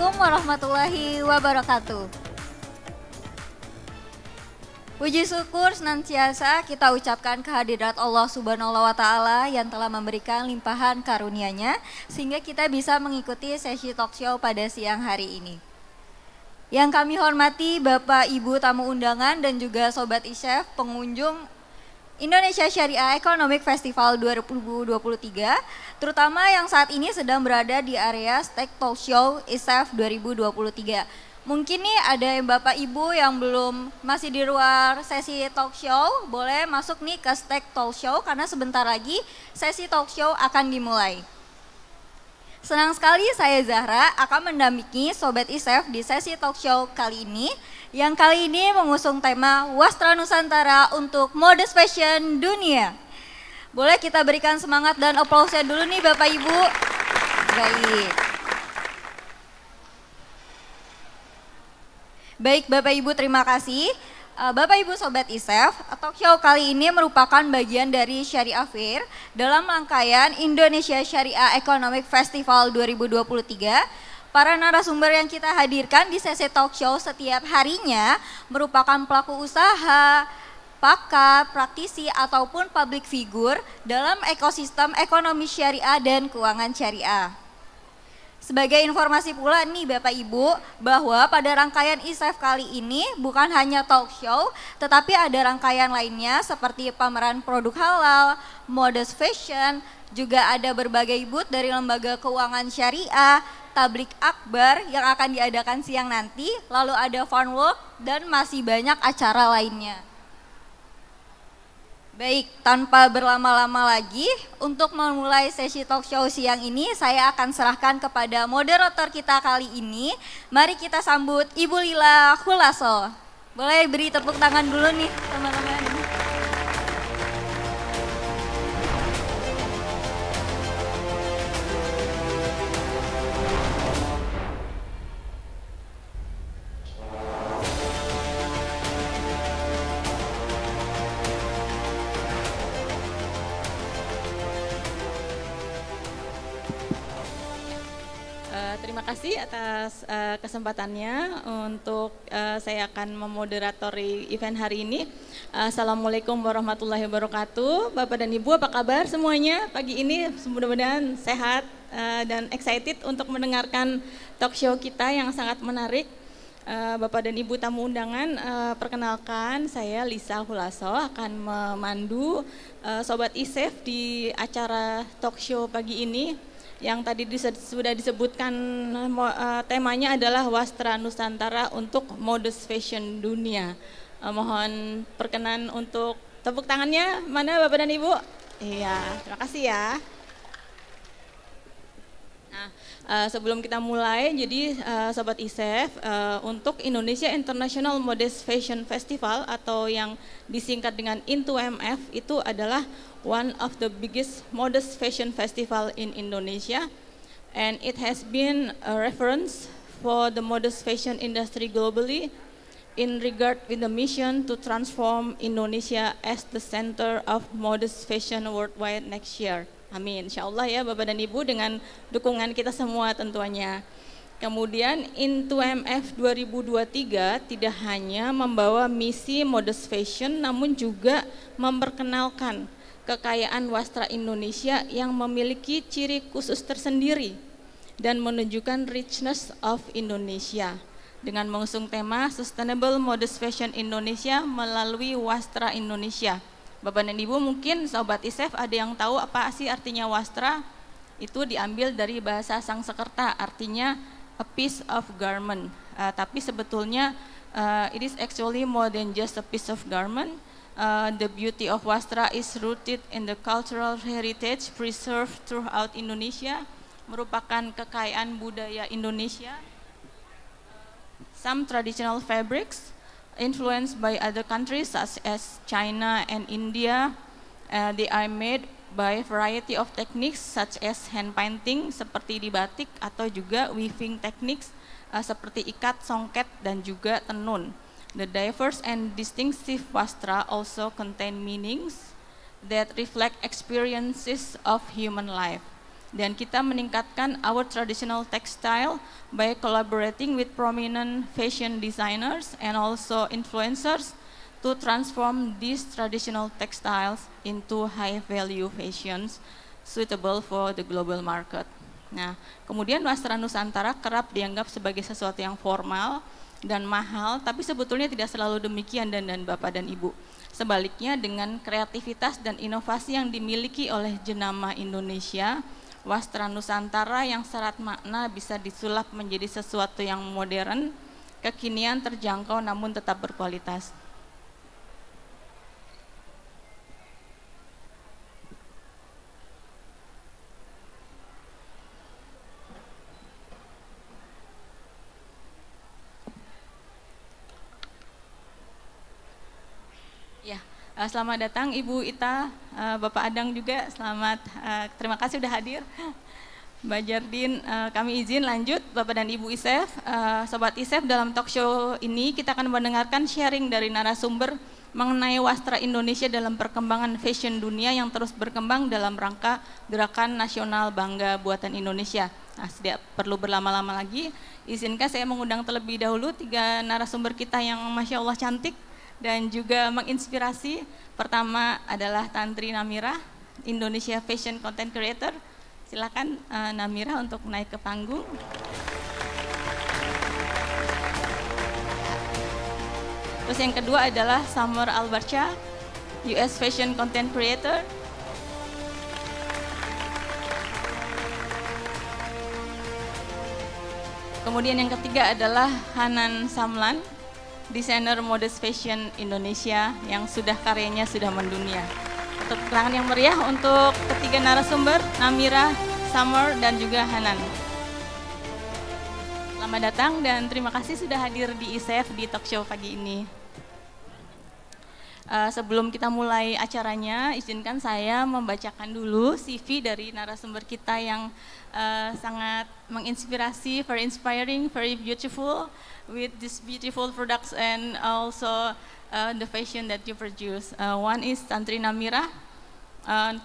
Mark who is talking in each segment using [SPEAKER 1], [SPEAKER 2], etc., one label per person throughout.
[SPEAKER 1] Assalamualaikum warahmatullahi wabarakatuh. Puji syukur senantiasa kita ucapkan kehadirat Allah Subhanahu wa Ta'ala yang telah memberikan limpahan karunia-Nya sehingga kita bisa mengikuti sesi talk show pada siang hari ini. Yang kami hormati Bapak Ibu tamu undangan dan juga Sobat ISEF pengunjung Indonesia Syariah Economic Festival 2023, terutama yang saat ini sedang berada di area Stage Talk Show ISEF 2023. Mungkin nih ada yang Bapak Ibu yang belum masih di luar sesi talk show, boleh masuk nih ke Stage Talk Show karena sebentar lagi sesi talk show akan dimulai. Senang sekali saya Zahra akan mendampingi Sobat ISEF di sesi talk show kali ini, yang kali ini mengusung tema Wastra Nusantara untuk Modest Fashion Dunia. Boleh kita berikan semangat dan aplausnya dulu nih Bapak Ibu. Baik Bapak Ibu, terima kasih. Bapak Ibu Sobat ISEF, talk show kali ini merupakan bagian dari Syariah Fair dalam rangkaian Indonesia Syariah Economic Festival 2023. Para narasumber yang kita hadirkan di sesi talk show setiap harinya merupakan pelaku usaha, pakar, praktisi, ataupun public figure dalam ekosistem ekonomi syariah dan keuangan syariah. Sebagai informasi pula nih Bapak Ibu, bahwa pada rangkaian ISEF kali ini bukan hanya talk show, tetapi ada rangkaian lainnya seperti pameran produk halal, modest fashion, juga ada berbagai booth dari lembaga keuangan syariah, tablik akbar yang akan diadakan siang nanti, lalu ada fun walk, dan masih banyak acara lainnya. Baik, tanpa berlama-lama lagi, untuk memulai sesi talk show siang ini, saya akan serahkan kepada moderator kita kali ini. Mari kita sambut Ibu Lila Khulaso. Boleh beri tepuk tangan dulu nih teman-teman.
[SPEAKER 2] Terima kasih atas kesempatannya untuk saya akan memoderatori event hari ini. Assalamualaikum warahmatullahi wabarakatuh. Bapak dan Ibu, apa kabar semuanya? Pagi ini mudah-mudahan sehat dan excited untuk mendengarkan talk show kita yang sangat menarik. Bapak dan Ibu tamu undangan, perkenalkan saya Lisa Khulaso akan memandu Sobat ISEF di acara talk show pagi ini. Yang tadi sudah disebutkan temanya adalah Wastra Nusantara untuk Modest Fashion Dunia. Mohon perkenan untuk tepuk tangannya, mana Bapak dan Ibu? Iya, terima kasih ya. Nah, sebelum kita mulai, jadi Sobat ISEF, untuk Indonesia International Modest Fashion Festival atau yang disingkat dengan INTO-MF itu adalah one of the biggest modest fashion festival in Indonesia, and it has been a reference for the modest fashion industry globally in regard with the mission to transform Indonesia as the center of modest fashion worldwide next year. Amin, insya Allah ya Bapak dan Ibu dengan dukungan kita semua tentunya. Kemudian INTO-MF 2023 tidak hanya membawa misi modest fashion namun juga memperkenalkan kekayaan wastra Indonesia yang memiliki ciri khusus tersendiri dan menunjukkan richness of Indonesia dengan mengusung tema Sustainable Modest Fashion Indonesia melalui Wastra Indonesia. Bapak dan Ibu mungkin Sobat ISEF ada yang tahu apa sih artinya wastra? Itu diambil dari bahasa Sangsekerta, artinya a piece of garment. Tapi sebetulnya it is actually more than just a piece of garment. The beauty of wastra is rooted in the cultural heritage preserved throughout Indonesia, merupakan kekayaan budaya Indonesia. Some traditional fabrics influenced by other countries such as China and India, they are made by variety of techniques such as hand painting seperti di batik atau juga weaving techniques seperti ikat, songket dan juga tenun. The diverse and distinctive wastra also contain meanings that reflect experiences of human life. Dan kita meningkatkan our traditional textile by collaborating with prominent fashion designers and also influencers to transform these traditional textiles into high value fashions suitable for the global market. Nah, kemudian wastra Nusantara kerap dianggap sebagai sesuatu yang formal dan mahal, tapi sebetulnya tidak selalu demikian dan Bapak dan Ibu. Sebaliknya, dengan kreativitas dan inovasi yang dimiliki oleh jenama Indonesia, wastra Nusantara yang syarat makna bisa disulap menjadi sesuatu yang modern, kekinian, terjangkau namun tetap berkualitas. Ya, selamat datang Ibu Ita, Bapak Adang juga, selamat, terima kasih sudah hadir. Mbak Jardin, kami izin lanjut Bapak dan Ibu ISEF. Sobat ISEF, dalam talk show ini kita akan mendengarkan sharing dari narasumber mengenai wastra Indonesia dalam perkembangan fashion dunia yang terus berkembang dalam rangka Gerakan Nasional Bangga Buatan Indonesia. Nah, tidak perlu berlama-lama lagi, izinkan saya mengundang terlebih dahulu 3 narasumber kita yang Masya Allah cantik dan juga menginspirasi. Pertama adalah Tantri Namira, Indonesia Fashion Content Creator. Silakan Namira untuk naik ke panggung. Terus yang kedua adalah Summer Albarcha, US Fashion Content Creator. Kemudian yang ketiga adalah Hanan Samlan, desainer modest fashion Indonesia yang sudah karyanya sudah mendunia. Tepuk tangan yang meriah untuk ketiga narasumber, Namira, Summer, dan juga Hanan. Selamat datang dan terima kasih sudah hadir di ISEF di talk show pagi ini. Sebelum kita mulai acaranya, izinkan saya membacakan dulu CV dari narasumber kita yang sangat menginspirasi, very inspiring, very beautiful, with these beautiful products and also the fashion that you produce. One is Tantri Namira.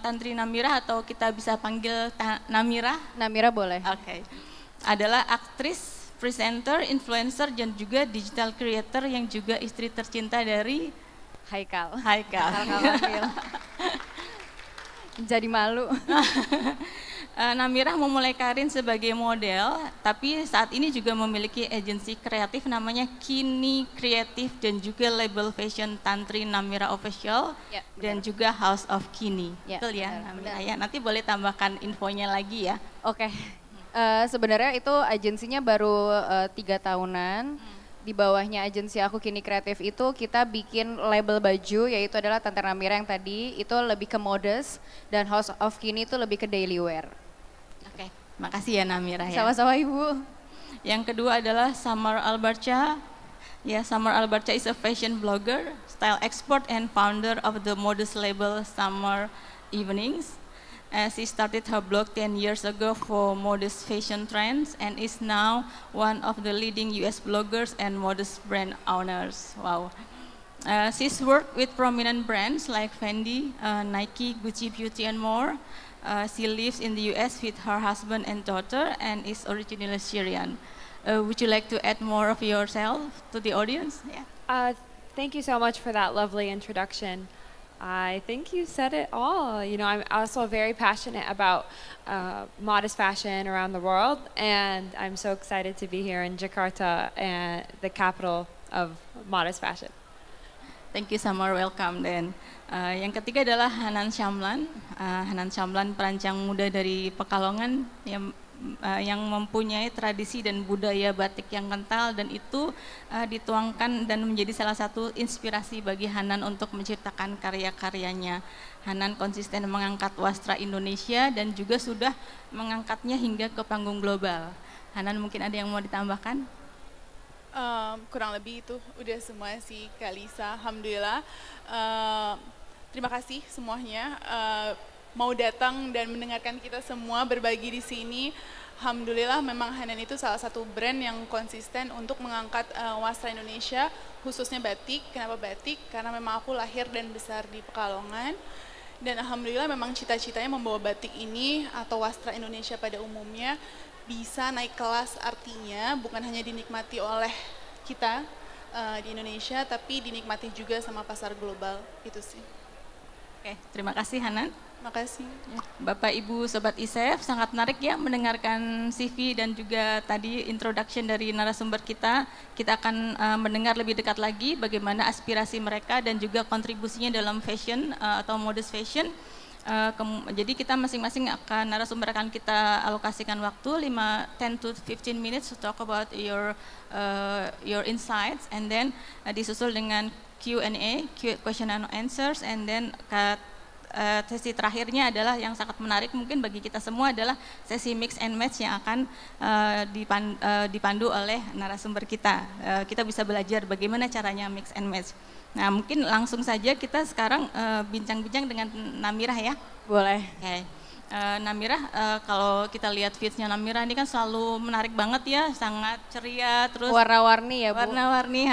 [SPEAKER 2] Tantri Namira atau kita bisa panggil Namira.
[SPEAKER 3] Namira boleh.
[SPEAKER 2] Oke. Adalah aktris, presenter, influencer dan juga digital creator yang juga istri tercinta dari
[SPEAKER 3] Haikal. Jadi malu.
[SPEAKER 2] Namira memulai karir sebagai model, tapi saat ini juga memiliki agensi kreatif namanya Kini Kreatif dan juga label fashion Tantri Namira Official ya, dan juga House of Kini.
[SPEAKER 3] Ya,
[SPEAKER 2] betul ya, Namira ya. Nanti boleh tambahkan infonya lagi ya.
[SPEAKER 3] Oke. Sebenarnya itu agensinya baru 3 tahunan. Di bawahnya agensi aku Kini Kreatif itu kita bikin label baju, yaitu adalah Tantri Namira yang tadi itu lebih ke modest dan House of Kini itu lebih ke daily wear.
[SPEAKER 2] Oke, makasih ya Namira ya.
[SPEAKER 3] Sama-sama Ibu.
[SPEAKER 2] Yang kedua adalah Summer Albarcha. Ya, Summer Albarcha is a fashion blogger, style expert and founder of the modest label Summer Evenings. She started her blog 10 years ago for modest fashion trends and is now one of the leading US bloggers and modest brand owners. Wow. She's worked with prominent brands like Fendi, Nike, Gucci Beauty and more. She lives in the US with her husband and daughter and is originally Syrian. Would you like to add more of yourself to the audience? Yeah.
[SPEAKER 4] Thank you so much for that lovely introduction. I think you said it all. You know, I'm also very passionate about modest fashion around the world, and I'm so excited to be here in Jakarta, and the capital of modest fashion.
[SPEAKER 2] Thank you, Summer. Welcome. Dan yang ketiga adalah Hanan Shamlan. Hanan Shamlan perancang muda dari Pekalongan yang mempunyai tradisi dan budaya batik yang kental dan itu dituangkan dan menjadi salah satu inspirasi bagi Hanan untuk menciptakan karya-karyanya. Hanan konsisten mengangkat wastra Indonesia dan juga sudah mengangkatnya hingga ke panggung global. Hanan mungkin ada yang mau ditambahkan?
[SPEAKER 5] Kurang lebih itu udah semua sih Kak Lisa, alhamdulillah. Terima kasih semuanya mau datang dan mendengarkan kita semua berbagi di sini. Alhamdulillah memang Hanan itu salah satu brand yang konsisten untuk mengangkat wastra Indonesia, khususnya batik. Kenapa batik? Karena memang aku lahir dan besar di Pekalongan. Dan alhamdulillah memang cita-citanya membawa batik ini atau wastra Indonesia pada umumnya bisa naik kelas, artinya bukan hanya dinikmati oleh kita di Indonesia, tapi dinikmati juga sama pasar global, itu sih.
[SPEAKER 2] Oke, terima kasih Hanan.
[SPEAKER 5] Makasih.
[SPEAKER 2] Bapak Ibu Sobat ISEF, sangat menarik ya mendengarkan CV dan juga tadi introduction dari narasumber kita. Kita akan mendengar lebih dekat lagi bagaimana aspirasi mereka dan juga kontribusinya dalam fashion atau modest fashion. Jadi kita masing-masing narasumber akan kita alokasikan waktu 10 to 15 minutes to talk about your insights, and then disusul dengan Q&A, question and answers, and then sesi terakhirnya adalah yang sangat menarik mungkin bagi kita semua adalah sesi mix and match yang akan dipandu oleh narasumber kita. Kita bisa belajar bagaimana caranya mix and match. Nah, mungkin langsung saja kita sekarang bincang-bincang dengan Namirah ya.
[SPEAKER 3] Boleh.
[SPEAKER 2] Okay. Namirah, kalau kita lihat feeds-nya Namirah ini kan selalu menarik banget ya, sangat ceria, terus
[SPEAKER 3] warna-warni ya Bu.
[SPEAKER 2] Warna-warni,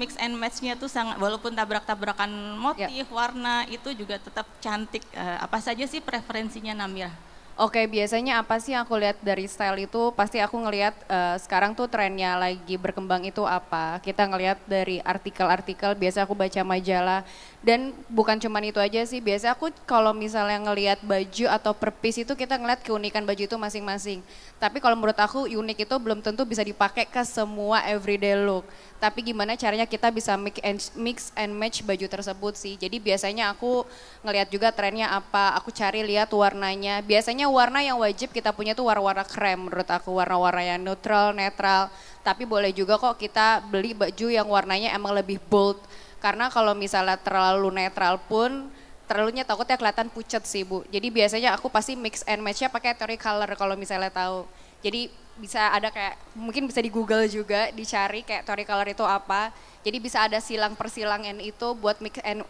[SPEAKER 2] mix and match-nya tuh sangat, walaupun tabrak-tabrakan motif, warna itu juga tetap cantik. Apa saja sih preferensinya Namirah?
[SPEAKER 3] Oke, biasanya apa sih yang aku lihat dari style itu, pasti aku ngelihat sekarang tuh trennya lagi berkembang itu apa. Kita ngelihat dari artikel-artikel, biasa aku baca majalah, dan bukan cuma itu aja sih, biasa aku kalau misalnya ngelihat baju atau per piece itu kita ngelihat keunikan baju itu masing-masing. Tapi kalau menurut aku unik itu belum tentu bisa dipakai ke semua everyday look. Tapi gimana caranya kita bisa mix and match baju tersebut sih. Jadi biasanya aku ngelihat juga trennya apa, aku cari lihat warnanya. Biasanya warna yang wajib kita punya tuh warna-warna krem menurut aku, warna-warna yang neutral, netral. Tapi boleh juga kok kita beli baju yang warnanya emang lebih bold. Karena kalau misalnya terlalu netral pun, terlalunya takutnya kelihatan pucat sih Bu. Jadi biasanya aku pasti mix and match-nya pakai Terry color kalau misalnya tahu. Jadi bisa ada kayak, mungkin bisa di Google juga, dicari kayak Terry color itu apa. Jadi bisa ada silang persilangan itu buat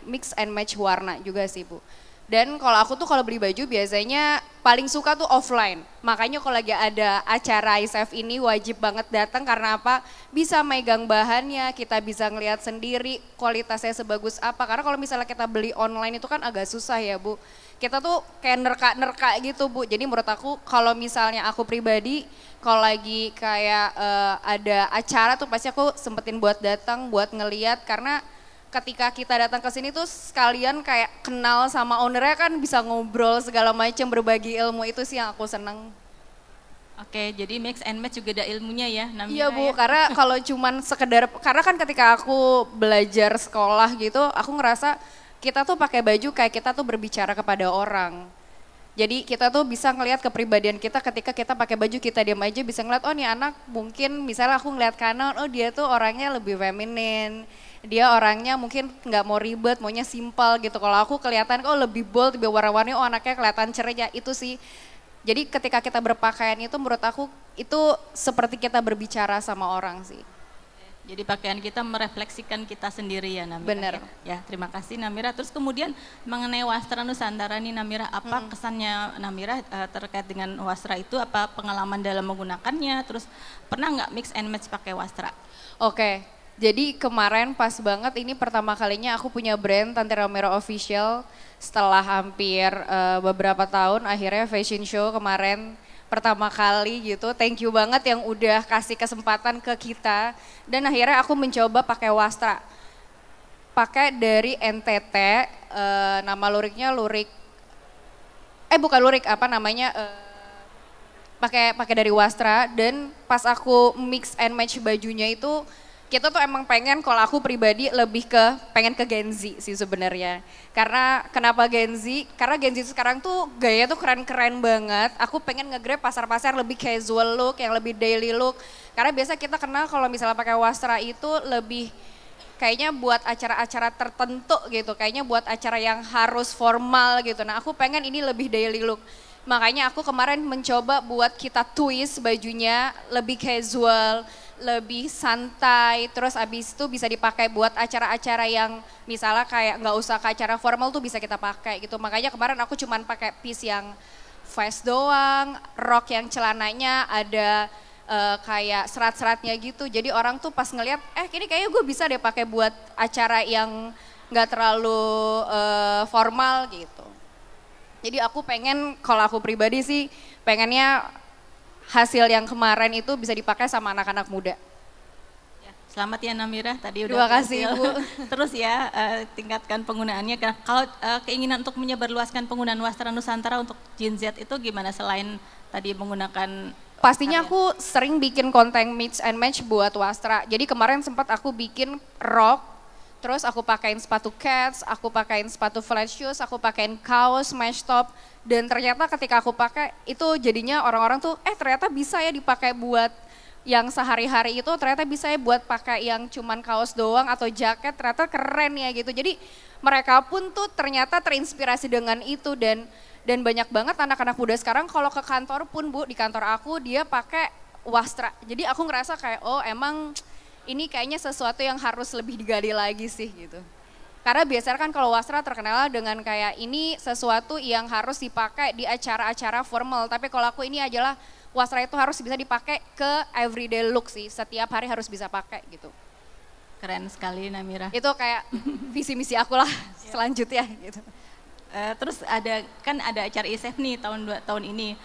[SPEAKER 3] mix and match warna juga sih Bu. Dan kalau aku tuh kalau beli baju biasanya paling suka tuh offline. Makanya kalau lagi ada acara ISEF ini wajib banget datang karena apa? Bisa megang bahannya, kita bisa ngelihat sendiri kualitasnya sebagus apa. Karena kalau misalnya kita beli online itu kan agak susah ya Bu. Kita tuh kayak nerka-nerka gitu Bu. Jadi menurut aku kalau misalnya aku pribadi kalau lagi kayak ada acara tuh pasti aku sempetin buat datang, buat ngeliat karena ketika kita datang ke sini tuh sekalian kayak kenal sama ownernya kan bisa ngobrol segala macam, berbagi ilmu, itu sih yang aku seneng.
[SPEAKER 2] Oke, jadi mix and match juga ada ilmunya ya Namirah.
[SPEAKER 3] Iya Bu,
[SPEAKER 2] ya?
[SPEAKER 3] karena kalau cuman sekedar, karena kan ketika aku belajar sekolah gitu, aku ngerasa kita tuh pakai baju kayak kita tuh berbicara kepada orang. Jadi kita tuh bisa ngelihat kepribadian kita ketika kita pakai baju, kita diam aja bisa ngeliat, oh nih anak mungkin misalnya aku ngeliat kanan, oh dia tuh orangnya lebih feminin. Dia orangnya mungkin nggak mau ribet, maunya simpel gitu. Kalau aku kelihatan oh lebih bold, lebih warna-warni, oh anaknya kelihatan ceria, itu sih. Jadi ketika kita berpakaian itu menurut aku itu seperti kita berbicara sama orang sih.
[SPEAKER 2] Jadi pakaian kita merefleksikan kita sendiri ya Namirah.
[SPEAKER 3] Bener.
[SPEAKER 2] Ya, terima kasih Namirah. Terus kemudian mengenai wastra Nusantara nih Namirah, apa kesannya Namirah terkait dengan wastra itu? Apa pengalaman dalam menggunakannya? Terus pernah nggak mix and match pakai wastra?
[SPEAKER 3] Oke. Jadi kemarin pas banget ini pertama kalinya aku punya brand Tante Romero Official setelah hampir beberapa tahun akhirnya fashion show kemarin pertama kali gitu. Thank you banget yang udah kasih kesempatan ke kita dan akhirnya aku mencoba pakai wastra. Pakai dari NTT, nama luriknya bukan lurik apa namanya pakai dari wastra dan pas aku mix and match bajunya itu kita tuh emang pengen, kalau aku pribadi lebih pengen ke Gen Z sih sebenarnya. Karena kenapa Gen Z? Karena Gen Z sekarang tuh gaya tuh keren-keren banget. Aku pengen nge-grab pasar-pasar lebih casual look, yang lebih daily look. Karena biasa kita kenal kalau misalnya pakai wastra itu lebih kayaknya buat acara-acara tertentu gitu. Kayaknya buat acara yang harus formal gitu. Nah aku pengen ini lebih daily look. Makanya aku kemarin mencoba buat kita twist bajunya lebih casual, lebih santai, terus abis itu bisa dipakai buat acara-acara yang misalnya kayak nggak usah ke acara formal tuh bisa kita pakai gitu. Makanya kemarin aku cuman pakai piece yang vest doang, rok yang celananya ada kayak serat-seratnya gitu. Jadi orang tuh pas ngeliat, ini kayaknya gue bisa deh pakai buat acara yang nggak terlalu formal gitu. Jadi aku pengen, kalau aku pribadi sih pengennya hasil yang kemarin itu bisa dipakai sama anak-anak muda.
[SPEAKER 2] Selamat ya Namira, tadi udah
[SPEAKER 3] Terima kasih
[SPEAKER 2] berhasil.
[SPEAKER 3] Bu.
[SPEAKER 2] Terus ya tingkatkan penggunaannya. Kalau keinginan untuk menyebarluaskan penggunaan Wastra Nusantara untuk Gen Z itu gimana selain tadi menggunakan
[SPEAKER 3] Pastinya aku sering bikin konten mix and match buat Wastra. Jadi kemarin sempat aku bikin rok, terus aku pakein sepatu cats, aku pakein sepatu flat shoes, aku pakein kaos, mesh top, dan ternyata ketika aku pakai itu jadinya orang-orang tuh ternyata bisa ya dipakai buat yang sehari-hari itu, ternyata bisa ya buat pakai yang cuman kaos doang atau jaket, ternyata keren ya gitu. Jadi mereka pun tuh ternyata terinspirasi dengan itu dan banyak banget anak-anak muda sekarang kalau ke kantor pun Bu, di kantor aku dia pakai Wastra. Jadi aku ngerasa kayak oh emang ini kayaknya sesuatu yang harus lebih digali lagi sih gitu. Karena biasanya kan kalau Wastra terkenal dengan kayak ini sesuatu yang harus dipakai di acara-acara formal. Tapi kalau aku ini adalah Wastra itu harus bisa dipakai ke everyday look sih. Setiap hari harus bisa pakai gitu.
[SPEAKER 2] Keren sekali Namira.
[SPEAKER 3] Itu kayak visi misi aku lah selanjutnya gitu.
[SPEAKER 2] Terus ada acara ISEF nih tahun ini.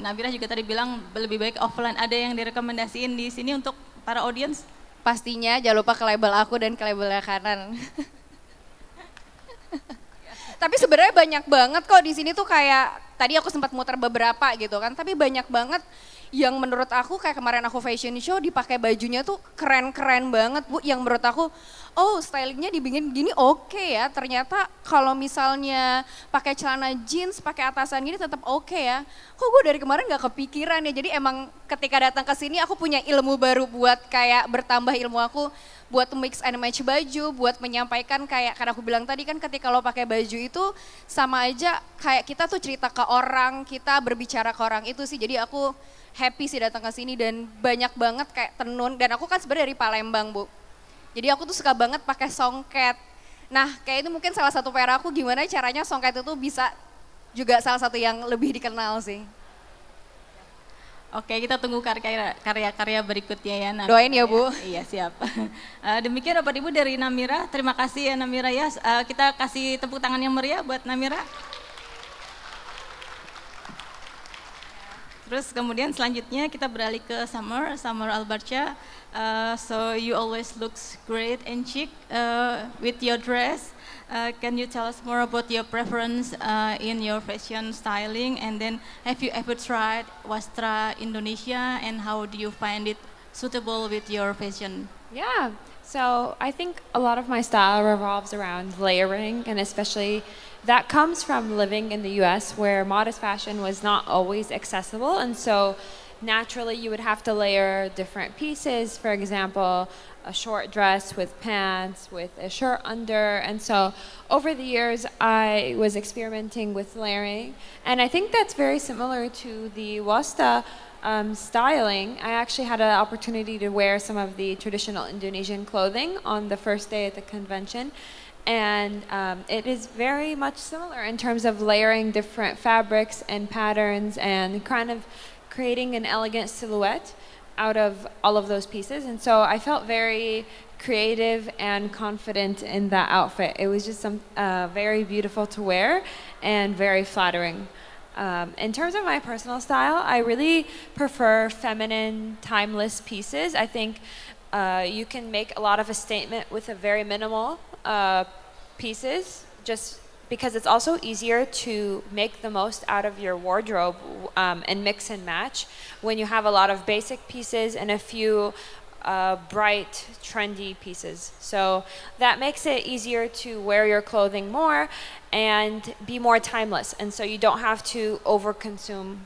[SPEAKER 2] Nabila juga tadi bilang lebih baik offline. Ada yang direkomendasiin di sini untuk para audiens?
[SPEAKER 3] Pastinya jangan lupa ke label aku dan ke labelnya Kanan. Tapi sebenarnya banyak banget kok di sini tuh kayak tadi aku sempat muter beberapa gitu kan. Tapi banyak banget yang menurut aku kayak kemarin aku fashion show dipakai bajunya tuh keren-keren banget Bu. Yang menurut aku oh stylingnya dibikin gini oke ya. Ternyata kalau misalnya pakai celana jeans, pakai atasan gini tetap oke ya. Kok gue dari kemarin gak kepikiran ya. Jadi emang ketika datang ke sini aku punya ilmu baru buat kayak bertambah ilmu aku buat mix and match baju, buat menyampaikan kayak karena aku bilang tadi kan ketika lo pakai baju itu sama aja kayak kita tuh cerita ke orang, kita berbicara ke orang itu sih. Jadi aku happy sih datang ke sini dan banyak banget kayak tenun dan aku kan sebenarnya dari Palembang Bu. Jadi aku tuh suka banget pakai songket. Nah kayak itu mungkin salah satu PR aku gimana caranya songket itu bisa juga salah satu yang lebih dikenal sih.
[SPEAKER 2] Oke, kita tunggu karya-karya berikutnya ya Namira.
[SPEAKER 3] Doain ya Bu.
[SPEAKER 2] Iya siap. Demikian Bapak Ibu dari Namira. Terima kasih ya Namira ya. Kita kasih tepuk tangan yang meriah buat Namira. Terus kemudian selanjutnya kita beralih ke Summer Albarcha. So you always looks great and chic with your dress. Can you tell us more about your preference in your fashion styling, and then have you ever tried Wastra Indonesia and how do you find it suitable with your fashion?
[SPEAKER 4] Yeah, so I think a lot of my style revolves around layering, and especially that comes from living in the US where modest fashion was not always accessible, and so naturally you would have to layer different pieces. For example, a short dress with pants, with a shirt under, and so over the years I was experimenting with layering, and I think that's very similar to the Wasta styling. I actually had an opportunity to wear some of the traditional Indonesian clothing on the first day at the convention, and it is very much similar in terms of layering different fabrics and patterns and kind of creating an elegant silhouette out of all of those pieces. And so I felt very creative and confident in that outfit. It was just very beautiful to wear and very flattering. In terms of my personal style, I really prefer feminine, timeless pieces. I think you can make a lot of a statement with a very minimal pieces, just because it's also easier to make the most out of your wardrobe and mix and match when you have a lot of basic pieces and a few bright, trendy pieces. So that makes it easier to wear your clothing more and be more timeless. And so you don't have to overconsume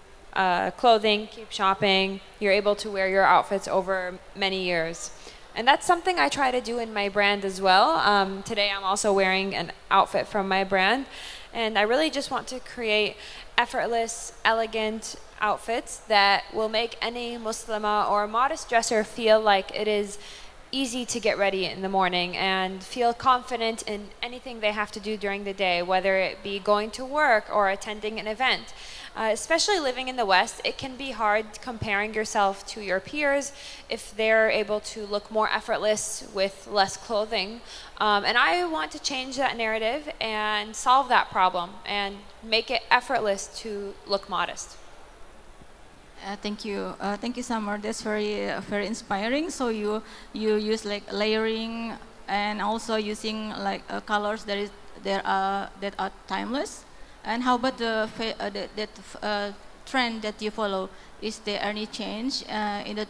[SPEAKER 4] clothing, keep shopping. You're able to wear your outfits over many years. And that's something I try to do in my brand as well. Today I'm also wearing an outfit from my brand. And I really just want to create effortless, elegant outfits that will make any Muslima or modest dresser feel like it is easy to get ready in the morning and feel confident in anything they have to do during the day, whether it be going to work or attending an event. Especially living in the West, it can be hard comparing yourself to your peers if they're able to look more effortless with less clothing. And I want to change that narrative and solve that problem and make it effortless to look modest.
[SPEAKER 6] Thank you, Summer. That's very inspiring. So you use like layering and also using like colors that are timeless. And how about trend that you follow? Is there any change in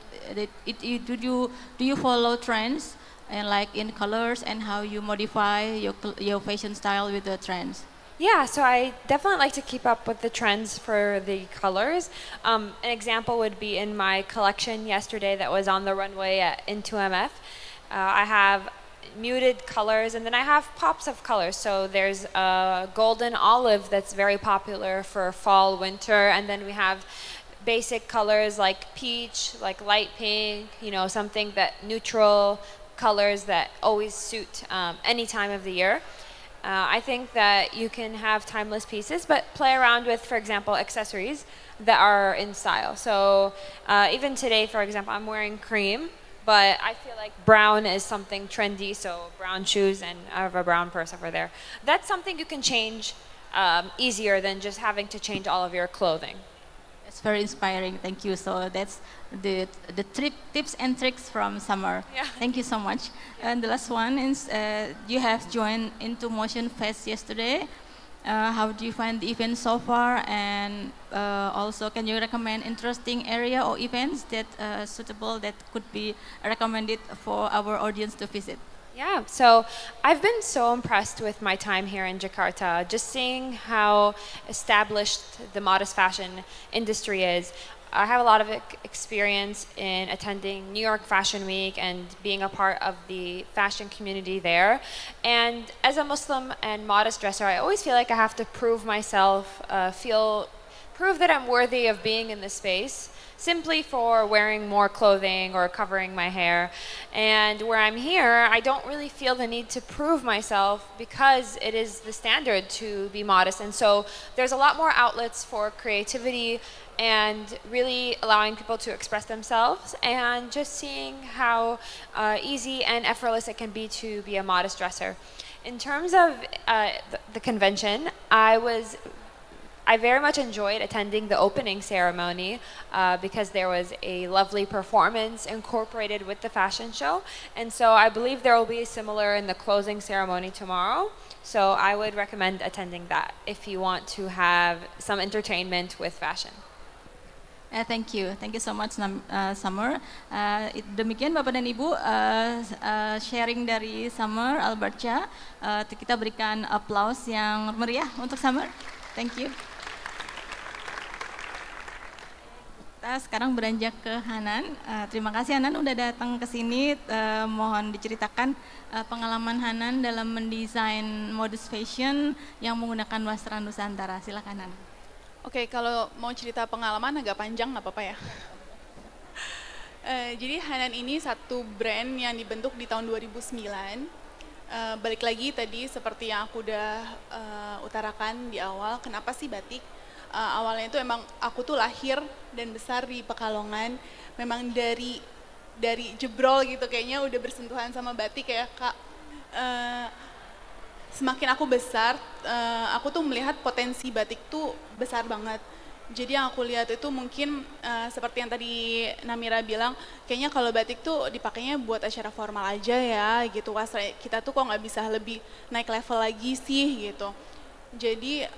[SPEAKER 6] do you follow trends and like in colors and how you modify your fashion style with the trends?
[SPEAKER 4] Yeah, so I definitely like to keep up with the trends for the colors. An example would be in my collection yesterday that was on the runway at Into2MF. I have muted colors and then I have pops of colors. So there's a golden olive that's very popular for fall, winter, and then we have basic colors like peach, like light pink, something that neutral colors that always suit any time of the year. I think that you can have timeless pieces, but play around with, for example, accessories that are in style. So even today, for example, I'm wearing cream, but I feel like brown is something trendy, so brown shoes, and I have a brown purse over there. That's something you can change easier than just having to change all of your clothing.
[SPEAKER 6] It's very inspiring. Thank you. So that's the tips and tricks from Summer.
[SPEAKER 4] Yeah.
[SPEAKER 6] Thank you so much. And the last one is you have joined Into Motion Fest yesterday. How do you find the event so far? And also, can you recommend interesting area or events that suitable that could be recommended for our audience to visit?
[SPEAKER 4] Yeah, so I've been so impressed with my time here in Jakarta, just seeing how established the modest fashion industry is. I have a lot of experience in attending New York Fashion Week and being a part of the fashion community there. And as a Muslim and modest dresser, I always feel like I have to prove myself, prove that I'm worthy of being in this space, simply for wearing more clothing or covering my hair. And where I'm here, I don't really feel the need to prove myself because it is the standard to be modest. And so there's a lot more outlets for creativity and really allowing people to express themselves and just seeing how easy and effortless it can be to be a modest dresser. In terms of the convention, I very much enjoyed attending the opening ceremony because there was a lovely performance incorporated with the fashion show. And so I believe there will be similar in the closing ceremony tomorrow. So I would recommend attending that if you want to have some entertainment with fashion.
[SPEAKER 6] Thank you so much, Summer. Demikian Bapak dan Ibu sharing dari Summer Alberca. Kita berikan aplaus yang meriah untuk Summer. Thank you. Kita sekarang beranjak ke Hanan. Terima kasih Hanan udah datang ke sini. Mohon diceritakan pengalaman Hanan dalam mendesain modest fashion yang menggunakan wastra Nusantara. Silakan Hanan.
[SPEAKER 5] Oke, kalau mau cerita pengalaman agak panjang nggak apa-apa ya. Jadi Hanan ini satu brand yang dibentuk di tahun 2009. Balik lagi tadi seperti yang aku udah utarakan di awal, kenapa sih batik? Awalnya itu emang aku tuh lahir dan besar di Pekalongan, memang dari jebrol gitu kayaknya udah bersentuhan sama batik ya Kak. Semakin aku besar, aku tuh melihat potensi batik tuh besar banget. Jadi yang aku lihat itu mungkin seperti yang tadi Namira bilang, kayaknya kalau batik tuh dipakainya buat acara formal aja ya gitu. Wastra kita tuh kok nggak bisa lebih naik level lagi sih gitu. Jadi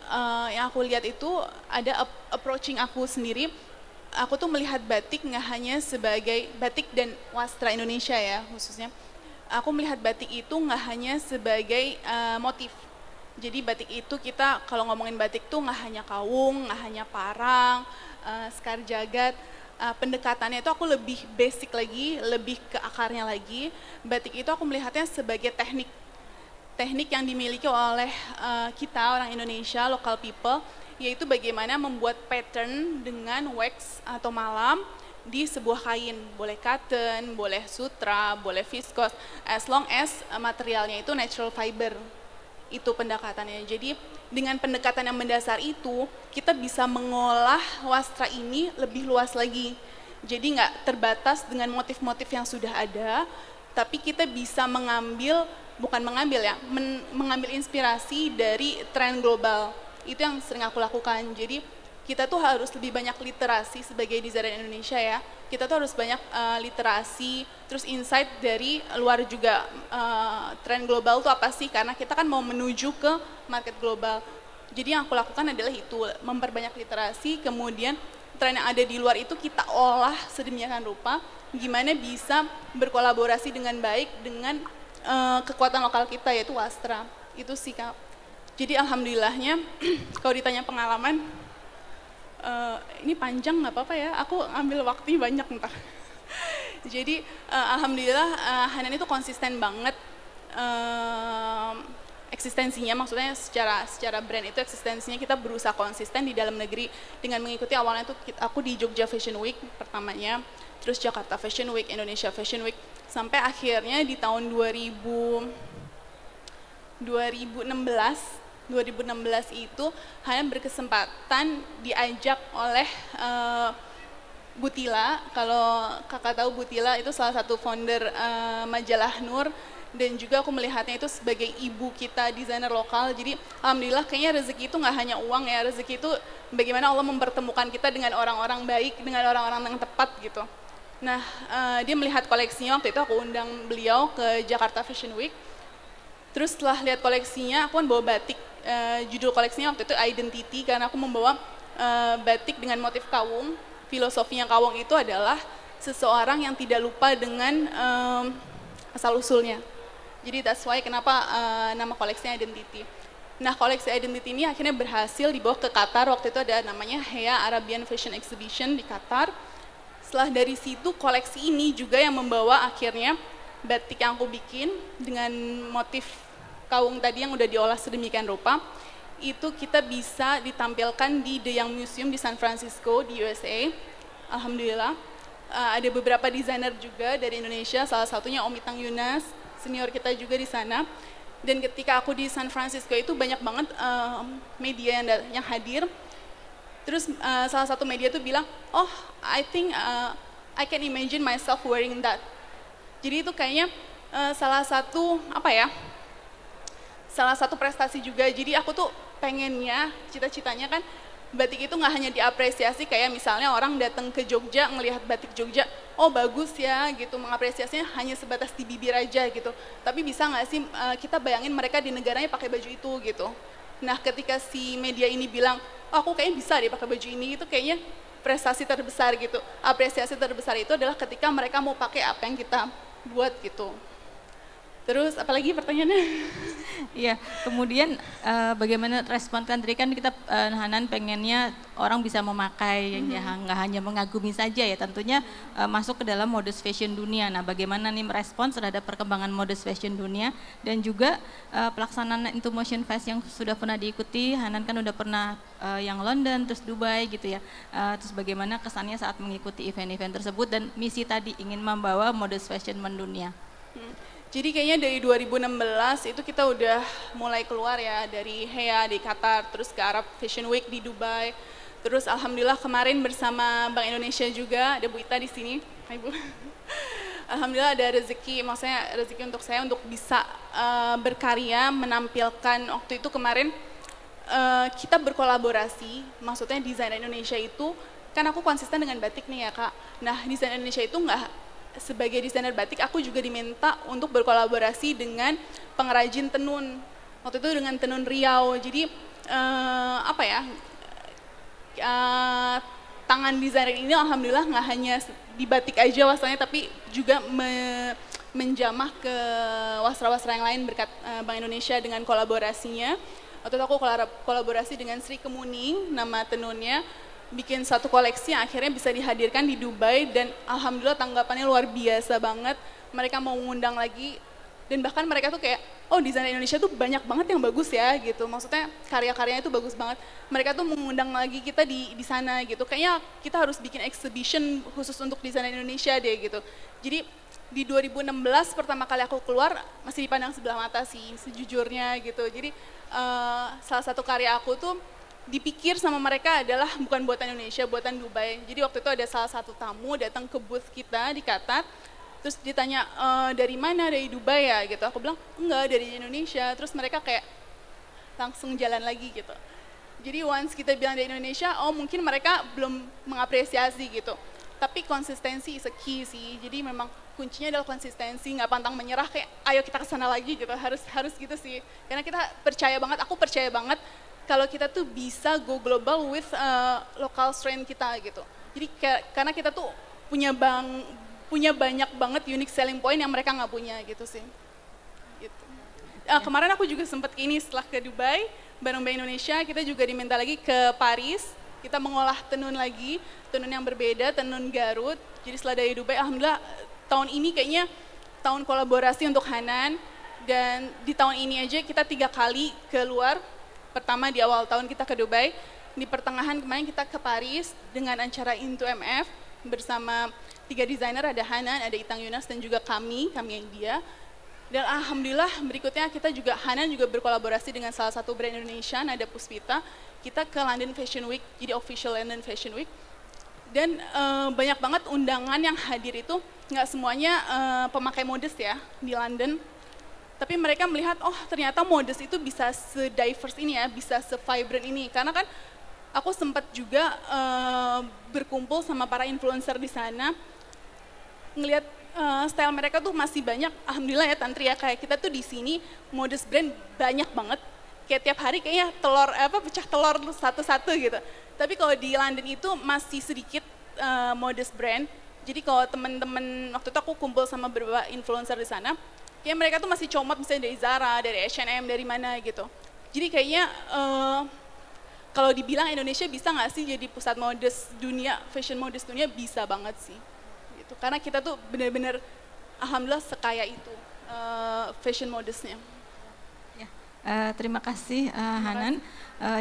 [SPEAKER 5] yang aku lihat itu ada approaching aku sendiri. Aku tuh melihat batik nggak hanya sebagai batik dan wastra Indonesia ya khususnya. Aku melihat batik itu nggak hanya sebagai motif. Jadi batik itu kita kalau ngomongin batik tuh nggak hanya kawung, nggak hanya parang, sekar jagad. Pendekatannya itu aku lebih basic lagi, lebih ke akarnya lagi. Batik itu aku melihatnya sebagai teknik yang dimiliki oleh kita orang Indonesia, local people, yaitu bagaimana membuat pattern dengan wax atau malam di sebuah kain, boleh cotton, boleh sutra, boleh viscose, as long as materialnya itu natural fiber. itu pendekatannya. Jadi dengan pendekatan yang mendasar itu, kita bisa mengolah wastra ini lebih luas lagi. Jadi nggak terbatas dengan motif-motif yang sudah ada, tapi kita bisa mengambil, bukan mengambil ya, mengambil inspirasi dari tren global. Itu yang sering aku lakukan. Jadi kita tuh harus lebih banyak literasi sebagai desainer Indonesia ya. Kita tuh harus banyak literasi, terus insight dari luar juga. Tren global tuh apa sih? Karena kita kan mau menuju ke market global. Jadi yang aku lakukan adalah itu, memperbanyak literasi, kemudian tren yang ada di luar itu kita olah sedemikian rupa, gimana bisa berkolaborasi dengan baik dengan kekuatan lokal kita yaitu wastra. Itu sih Kak. Jadi alhamdulillahnya kalau ditanya pengalaman, ini panjang nggak apa-apa ya, aku ambil waktu banyak ntar. Jadi alhamdulillah Hanan itu konsisten banget eksistensinya, maksudnya secara brand itu eksistensinya kita berusaha konsisten di dalam negeri dengan mengikuti awalnya itu aku di Jogja Fashion Week pertamanya, terus Jakarta Fashion Week, Indonesia Fashion Week, sampai akhirnya di tahun 2016 itu Hanan berkesempatan diajak oleh Butila. Kalau kakak tahu Butila itu salah satu founder majalah Nur, dan juga aku melihatnya itu sebagai ibu kita desainer lokal. Jadi alhamdulillah kayaknya rezeki itu nggak hanya uang ya, rezeki itu bagaimana Allah mempertemukan kita dengan orang-orang baik, dengan orang-orang yang tepat gitu. Nah dia melihat koleksinya, waktu itu aku undang beliau ke Jakarta Fashion Week. Terus setelah lihat koleksinya, aku kan bawa batik, judul koleksinya waktu itu Identity, karena aku membawa batik dengan motif kawung. Filosofinya kawung itu adalah seseorang yang tidak lupa dengan asal-usulnya. Jadi that's why kenapa nama koleksinya Identity. Nah koleksi Identity ini akhirnya berhasil dibawa ke Qatar, waktu itu ada namanya HEA Arabian Fashion Exhibition di Qatar. Setelah dari situ koleksi ini juga yang membawa akhirnya batik yang aku bikin dengan motif kawung tadi yang udah diolah sedemikian rupa, itu kita bisa ditampilkan di The Young Museum di San Francisco di USA. Alhamdulillah ada beberapa desainer juga dari Indonesia, salah satunya Omitang Yunas, senior kita juga di sana. Dan ketika aku di San Francisco itu banyak banget media yang hadir. Terus salah satu media tuh bilang, oh I think I can imagine myself wearing that. Jadi itu kayaknya salah satu prestasi juga. Jadi aku tuh pengennya, cita-citanya kan batik itu nggak hanya diapresiasi kayak misalnya orang datang ke Jogja ngelihat batik Jogja, oh bagus ya gitu, mengapresiasinya hanya sebatas di bibir aja gitu. Tapi bisa nggak sih kita bayangin mereka di negaranya pakai baju itu gitu. Nah ketika si media ini bilang, oh aku kayaknya bisa deh pakai baju ini, itu kayaknya prestasi terbesar gitu. Apresiasi terbesar itu adalah ketika mereka mau pakai apa yang kita buat gitu. Terus apalagi pertanyaannya?
[SPEAKER 6] Iya, kemudian bagaimana respon kan tadi kan kita Hanan pengennya orang bisa memakai, ya nggak hanya mengagumi saja ya, tentunya masuk ke dalam modus fashion dunia. Nah bagaimana nih merespons terhadap perkembangan modus fashion dunia dan juga pelaksanaan Into Motion Fest yang sudah pernah diikuti, Hanan kan udah pernah yang London, terus Dubai gitu ya, terus bagaimana kesannya saat mengikuti event-event tersebut dan misi tadi ingin membawa modus fashion mendunia.
[SPEAKER 5] Jadi kayaknya dari 2016 itu kita udah mulai keluar ya, dari HEA di Qatar, terus ke Arab Fashion Week di Dubai. Terus alhamdulillah kemarin bersama Bank Indonesia juga, ada Bu Ita di sini. Hai Bu. Alhamdulillah ada rezeki, maksudnya rezeki untuk saya untuk bisa berkarya, menampilkan. Waktu itu kemarin kita berkolaborasi, maksudnya desainer Indonesia itu, kan aku konsisten dengan batik nih ya Kak. Nah desainer Indonesia itu sebagai desainer batik, aku juga diminta untuk berkolaborasi dengan pengrajin tenun. Waktu itu dengan tenun Riau. Jadi tangan desainer ini alhamdulillah nggak hanya di batik aja wastranya, tapi juga menjamah ke wastra-wastra yang lain berkat Bank Indonesia dengan kolaborasinya. Waktu itu aku kolaborasi dengan Sri Kemuning, nama tenunnya, bikin satu koleksi yang akhirnya bisa dihadirkan di Dubai, dan alhamdulillah tanggapannya luar biasa banget. Mereka mau ngundang lagi, dan bahkan mereka tuh kayak, oh desainer Indonesia tuh banyak banget yang bagus ya gitu, maksudnya karya-karyanya tuh bagus banget. Mereka tuh mengundang lagi kita di sana gitu. Kayaknya kita harus bikin exhibition khusus untuk desainer Indonesia deh gitu. Jadi di 2016 pertama kali aku keluar masih dipandang sebelah mata sih sejujurnya gitu. Jadi salah satu karya aku tuh dipikir sama mereka adalah bukan buatan Indonesia, buatan Dubai. Jadi waktu itu ada salah satu tamu datang ke booth kita di Qatar, terus ditanya dari mana, dari Dubai ya gitu. Aku bilang enggak, dari Indonesia. Terus mereka kayak langsung jalan lagi gitu. Jadi once kita bilang dari Indonesia, oh mungkin mereka belum mengapresiasi gitu. Tapi konsistensi is a key sih. Jadi memang kuncinya adalah konsistensi, nggak pantang menyerah kayak ayo kita ke sana lagi gitu. Harus gitu sih. Karena kita percaya banget, aku percaya banget kalau kita tuh bisa go global with local strain kita gitu. Jadi karena kita tuh punya banyak banget unique selling point yang mereka nggak punya gitu sih. Gitu. Kemarin aku juga sempat ini setelah ke Dubai, bareng Bank Indonesia, kita juga diminta lagi ke Paris. Kita mengolah tenun lagi, tenun yang berbeda, tenun Garut. Jadi setelah dari Dubai, alhamdulillah tahun ini kayaknya tahun kolaborasi untuk Hanan. Dan di tahun ini aja kita 3 kali keluar. Pertama di awal tahun kita ke Dubai, di pertengahan kemarin kita ke Paris dengan acara Into MF bersama 3 desainer, ada Hanan, ada Itang Yunas, dan juga kami yang dia. Dan alhamdulillah berikutnya kita juga, Hanan juga berkolaborasi dengan salah satu brand Indonesia, ada Puspita. Kita ke London Fashion Week, jadi official London Fashion Week. Dan banyak banget undangan yang hadir itu, nggak semuanya pemakai modest ya di London. Tapi mereka melihat, oh ternyata modest itu bisa se-diverse ini ya, bisa se-vibrant ini. Karena kan aku sempat juga berkumpul sama para influencer di sana, ngelihat style mereka tuh masih banyak, alhamdulillah ya Tantri ya, kayak kita tuh di sini modest brand banyak banget. Kayak tiap hari kayaknya pecah telur satu-satu gitu. Tapi kalau di London itu masih sedikit modest brand. Jadi kalau teman-teman, waktu itu aku kumpul sama beberapa influencer di sana, kayak mereka tuh masih comot misalnya dari Zara, dari H&M, dari mana gitu. Jadi kayaknya kalau dibilang Indonesia bisa nggak sih jadi pusat modest dunia, fashion modest dunia, bisa banget sih. Gitu. Karena kita tuh benar-benar alhamdulillah sekaya itu fashion modestnya.
[SPEAKER 6] Terima kasih Hanan.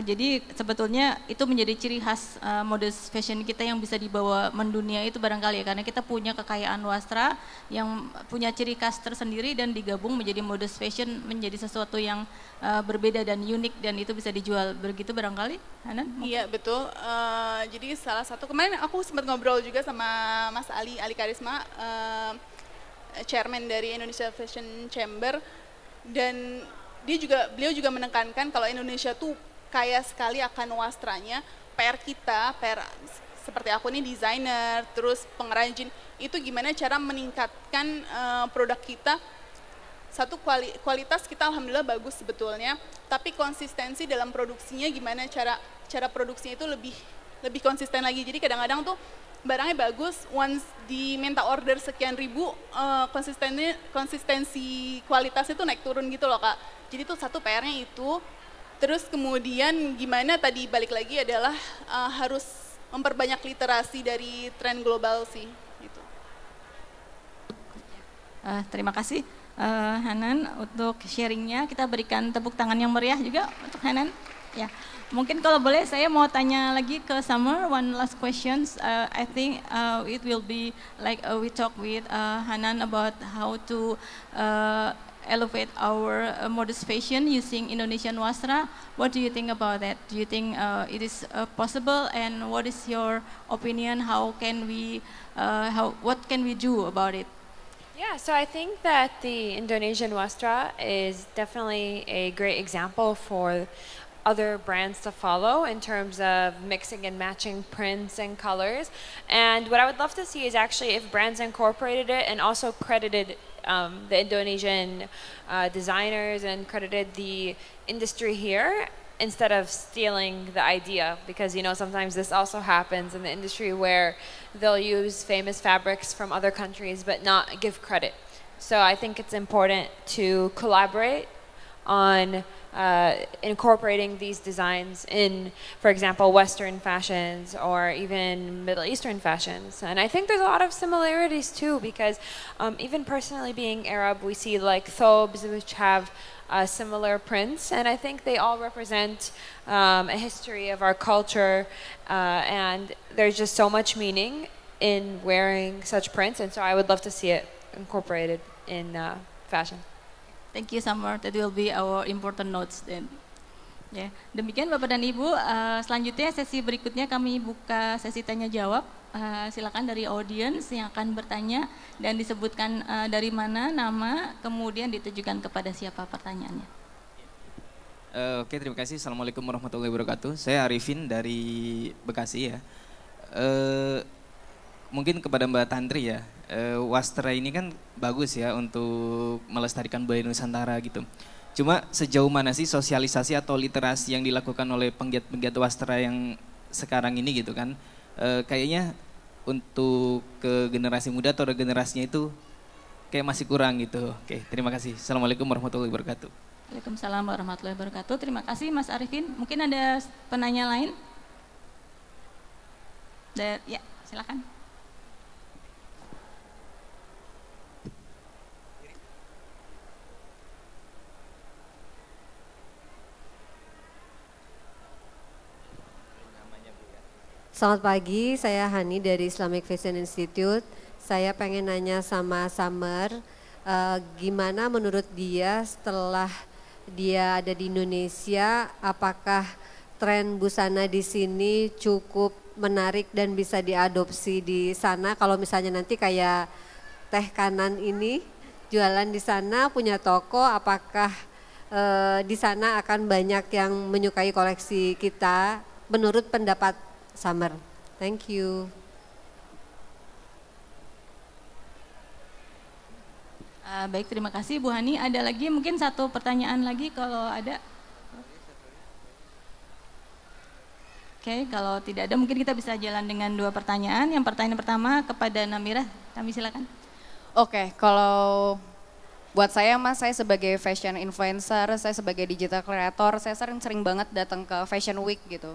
[SPEAKER 6] Jadi sebetulnya itu menjadi ciri khas modest fashion kita yang bisa dibawa mendunia itu barangkali ya, karena kita punya kekayaan wastra yang punya ciri khas tersendiri dan digabung menjadi modest fashion, menjadi sesuatu yang berbeda dan unik dan itu bisa dijual, begitu barangkali Hanan?
[SPEAKER 5] Iya betul. Jadi salah satu kemarin aku sempat ngobrol juga sama Mas Ali Karisma, chairman dari Indonesia Fashion Chamber, dan beliau juga menekankan kalau Indonesia tuh kaya sekali akan wastranya. PR kita, seperti aku nih desainer, terus pengrajin, itu gimana cara meningkatkan produk kita. Satu kualitas kita alhamdulillah bagus sebetulnya, tapi konsistensi dalam produksinya gimana cara produksinya itu lebih konsisten lagi. Jadi kadang-kadang tuh barangnya bagus, once diminta order sekian ribu, konsistensi kualitas itu naik turun gitu loh Kak. Jadi tuh satu PR-nya itu, terus kemudian gimana tadi balik lagi adalah harus memperbanyak literasi dari tren global sih. Gitu.
[SPEAKER 6] Terima kasih Hanan untuk sharingnya, kita berikan tepuk tangan yang meriah juga untuk Hanan. Ya. Mungkin kalau boleh saya mau tanya lagi ke Summer, one last questions. I think it will be like we talk with Hanan about how to elevate our modest fashion using Indonesian Wastra. What do you think about that? Do you think it is possible, and what is your opinion? How can we, what can we do about it?
[SPEAKER 4] Yeah, so I think that the Indonesian Wastra is definitely a great example for other brands to follow in terms of mixing and matching prints and colors. And what I would love to see is actually if brands incorporated it and also credited the Indonesian designers and credited the industry here instead of stealing the idea, because sometimes this also happens in the industry where they'll use famous fabrics from other countries but not give credit. So I think it's important to collaborate on incorporating these designs in, for example, Western fashions or even Middle Eastern fashions. And I think there's a lot of similarities too, because even personally being Arab, we see like thobes which have similar prints, and I think they all represent a history of our culture, and there's just so much meaning in wearing such prints, and so I would love to see it incorporated in fashion.
[SPEAKER 6] Thank you, Summer. That will be our important notes then. Ya, demikian Bapak dan Ibu. Selanjutnya sesi berikutnya kami buka sesi tanya jawab. Silakan dari audiens yang akan bertanya dan disebutkan dari mana nama, kemudian ditujukan kepada siapa pertanyaannya.
[SPEAKER 7] Oke, terima kasih. Assalamualaikum warahmatullahi wabarakatuh. Saya Arifin dari Bekasi ya. Mungkin kepada Mbak Tantri ya, wastra ini kan bagus ya untuk melestarikan budaya Nusantara gitu. Cuma sejauh mana sih sosialisasi atau literasi yang dilakukan oleh penggiat-penggiat wastra yang sekarang ini gitu kan? Kayaknya untuk ke generasi muda atau generasinya itu kayak masih kurang gitu. Oke, terima kasih. Assalamualaikum warahmatullahi wabarakatuh.
[SPEAKER 6] Waalaikumsalam warahmatullahi wabarakatuh. Terima kasih Mas Arifin. Mungkin ada penanya lain? Ya, silakan.
[SPEAKER 8] Selamat pagi, saya Hani dari Islamic Fashion Institute. Saya pengen nanya sama Summer, gimana menurut dia setelah dia ada di Indonesia, apakah tren busana di sini cukup menarik dan bisa diadopsi di sana? Kalau misalnya nanti kayak Teh Kanan ini jualan di sana, punya toko, apakah di sana akan banyak yang menyukai koleksi kita? Menurut pendapat Summer. Thank you.
[SPEAKER 6] Baik, terima kasih Bu Hani. Ada lagi mungkin satu pertanyaan lagi kalau ada. Oke, kalau tidak ada mungkin kita bisa jalan dengan dua pertanyaan. Yang pertanyaan pertama kepada Namira, kami silakan.
[SPEAKER 3] Oke, kalau buat saya Mas, saya sebagai fashion influencer, saya sebagai digital creator, saya sering banget datang ke Fashion Week gitu.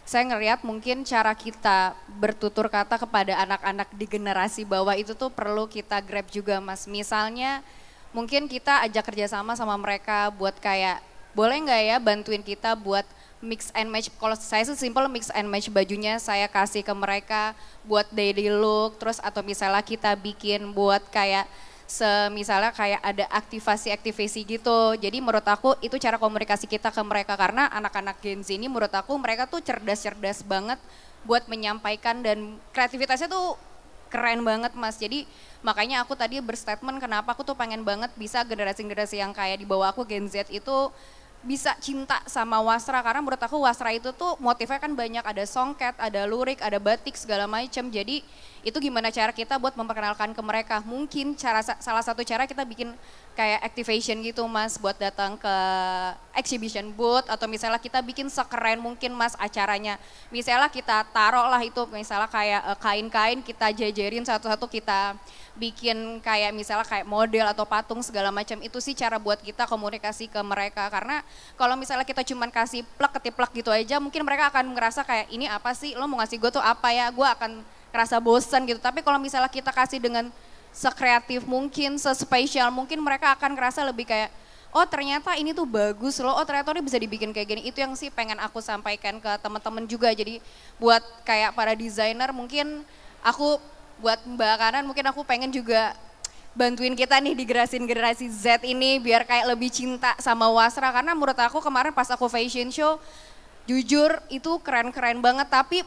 [SPEAKER 3] Saya ngelihat mungkin cara kita bertutur kata kepada anak-anak di generasi bawah itu tuh perlu kita grab juga Mas. Misalnya mungkin kita ajak kerjasama sama mereka buat kayak, boleh nggak ya bantuin kita buat mix and match. Kalau saya sih simple mix and match bajunya saya kasih ke mereka buat daily look. Terus atau misalnya kita bikin buat kayak misalnya kayak ada aktivasi gitu. Jadi menurut aku itu cara komunikasi kita ke mereka, karena anak-anak Gen Z ini menurut aku mereka tuh cerdas banget buat menyampaikan dan kreativitasnya tuh keren banget Mas. Jadi makanya aku tadi berstatement kenapa aku tuh pengen banget bisa generasi-generasi yang kayak di bawah aku Gen Z itu bisa cinta sama wasra, karena menurut aku wasra itu tuh motifnya kan banyak, ada songket, ada lurik, ada batik segala macam. Jadi itu gimana cara kita buat memperkenalkan ke mereka? Mungkin salah satu cara kita bikin kayak activation gitu Mas, buat datang ke exhibition booth atau misalnya kita bikin sekeren mungkin Mas acaranya. Misalnya kita taruh lah itu misalnya kayak kain-kain kita jajarin satu-satu, kita bikin kayak misalnya kayak model atau patung segala macam. Itu sih cara buat kita komunikasi ke mereka, karena kalau misalnya kita cuman kasih plek ketiplek gitu aja mungkin mereka akan ngerasa kayak ini apa sih, lo mau ngasih gue tuh apa ya, gue akan ngerasa bosan gitu. Tapi kalau misalnya kita kasih dengan sekreatif mungkin, sespesial mungkin, mereka akan ngerasa lebih kayak oh ternyata ini tuh bagus loh, oh ternyata ini bisa dibikin kayak gini. Itu yang sih pengen aku sampaikan ke teman-teman juga. Jadi buat kayak para desainer mungkin aku, buat Mbak Kanan mungkin aku pengen juga bantuin kita nih di generasi Z ini biar kayak lebih cinta sama wasra. Karena menurut aku kemarin pas aku fashion show, jujur itu keren-keren banget, tapi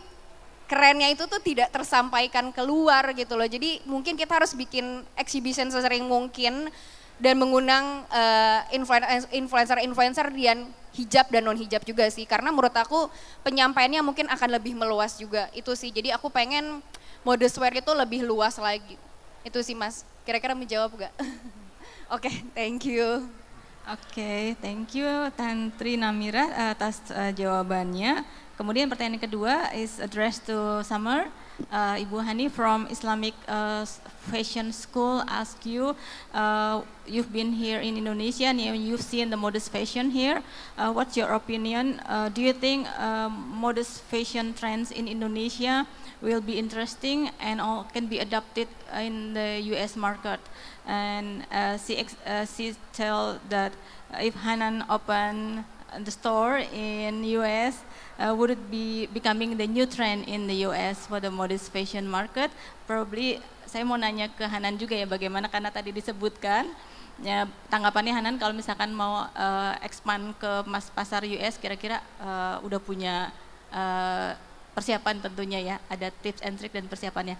[SPEAKER 3] kerennya itu tuh tidak tersampaikan keluar gitu loh. Jadi mungkin kita harus bikin exhibition sesering mungkin dan mengundang influencer yang hijab dan non hijab juga sih. Karena menurut aku penyampaiannya mungkin akan lebih meluas juga. Itu sih, jadi aku pengen modest wear itu lebih luas lagi. Itu sih Mas, kira-kira menjawab gak? Oke, thank you.
[SPEAKER 6] Oke, thank you Tantri Namira atas jawabannya. Kemudian pertanyaan kedua is addressed to Summer. Ibu Hani from Islamic Fashion School ask you, you've been here in Indonesia and you've seen the modest fashion here. What's your opinion? Do you think modest fashion trends in Indonesia will be interesting and all can be adopted in the US market? And she tell that if Hanan open the store in US, would it be becoming the new trend in the US for the modest fashion market? Probably saya mau nanya ke Hanan juga ya, bagaimana karena tadi disebutkan ya, tanggapannya Hanan kalau misalkan mau expand ke pasar US, kira-kira udah punya persiapan tentunya ya, ada tips and trick dan persiapannya.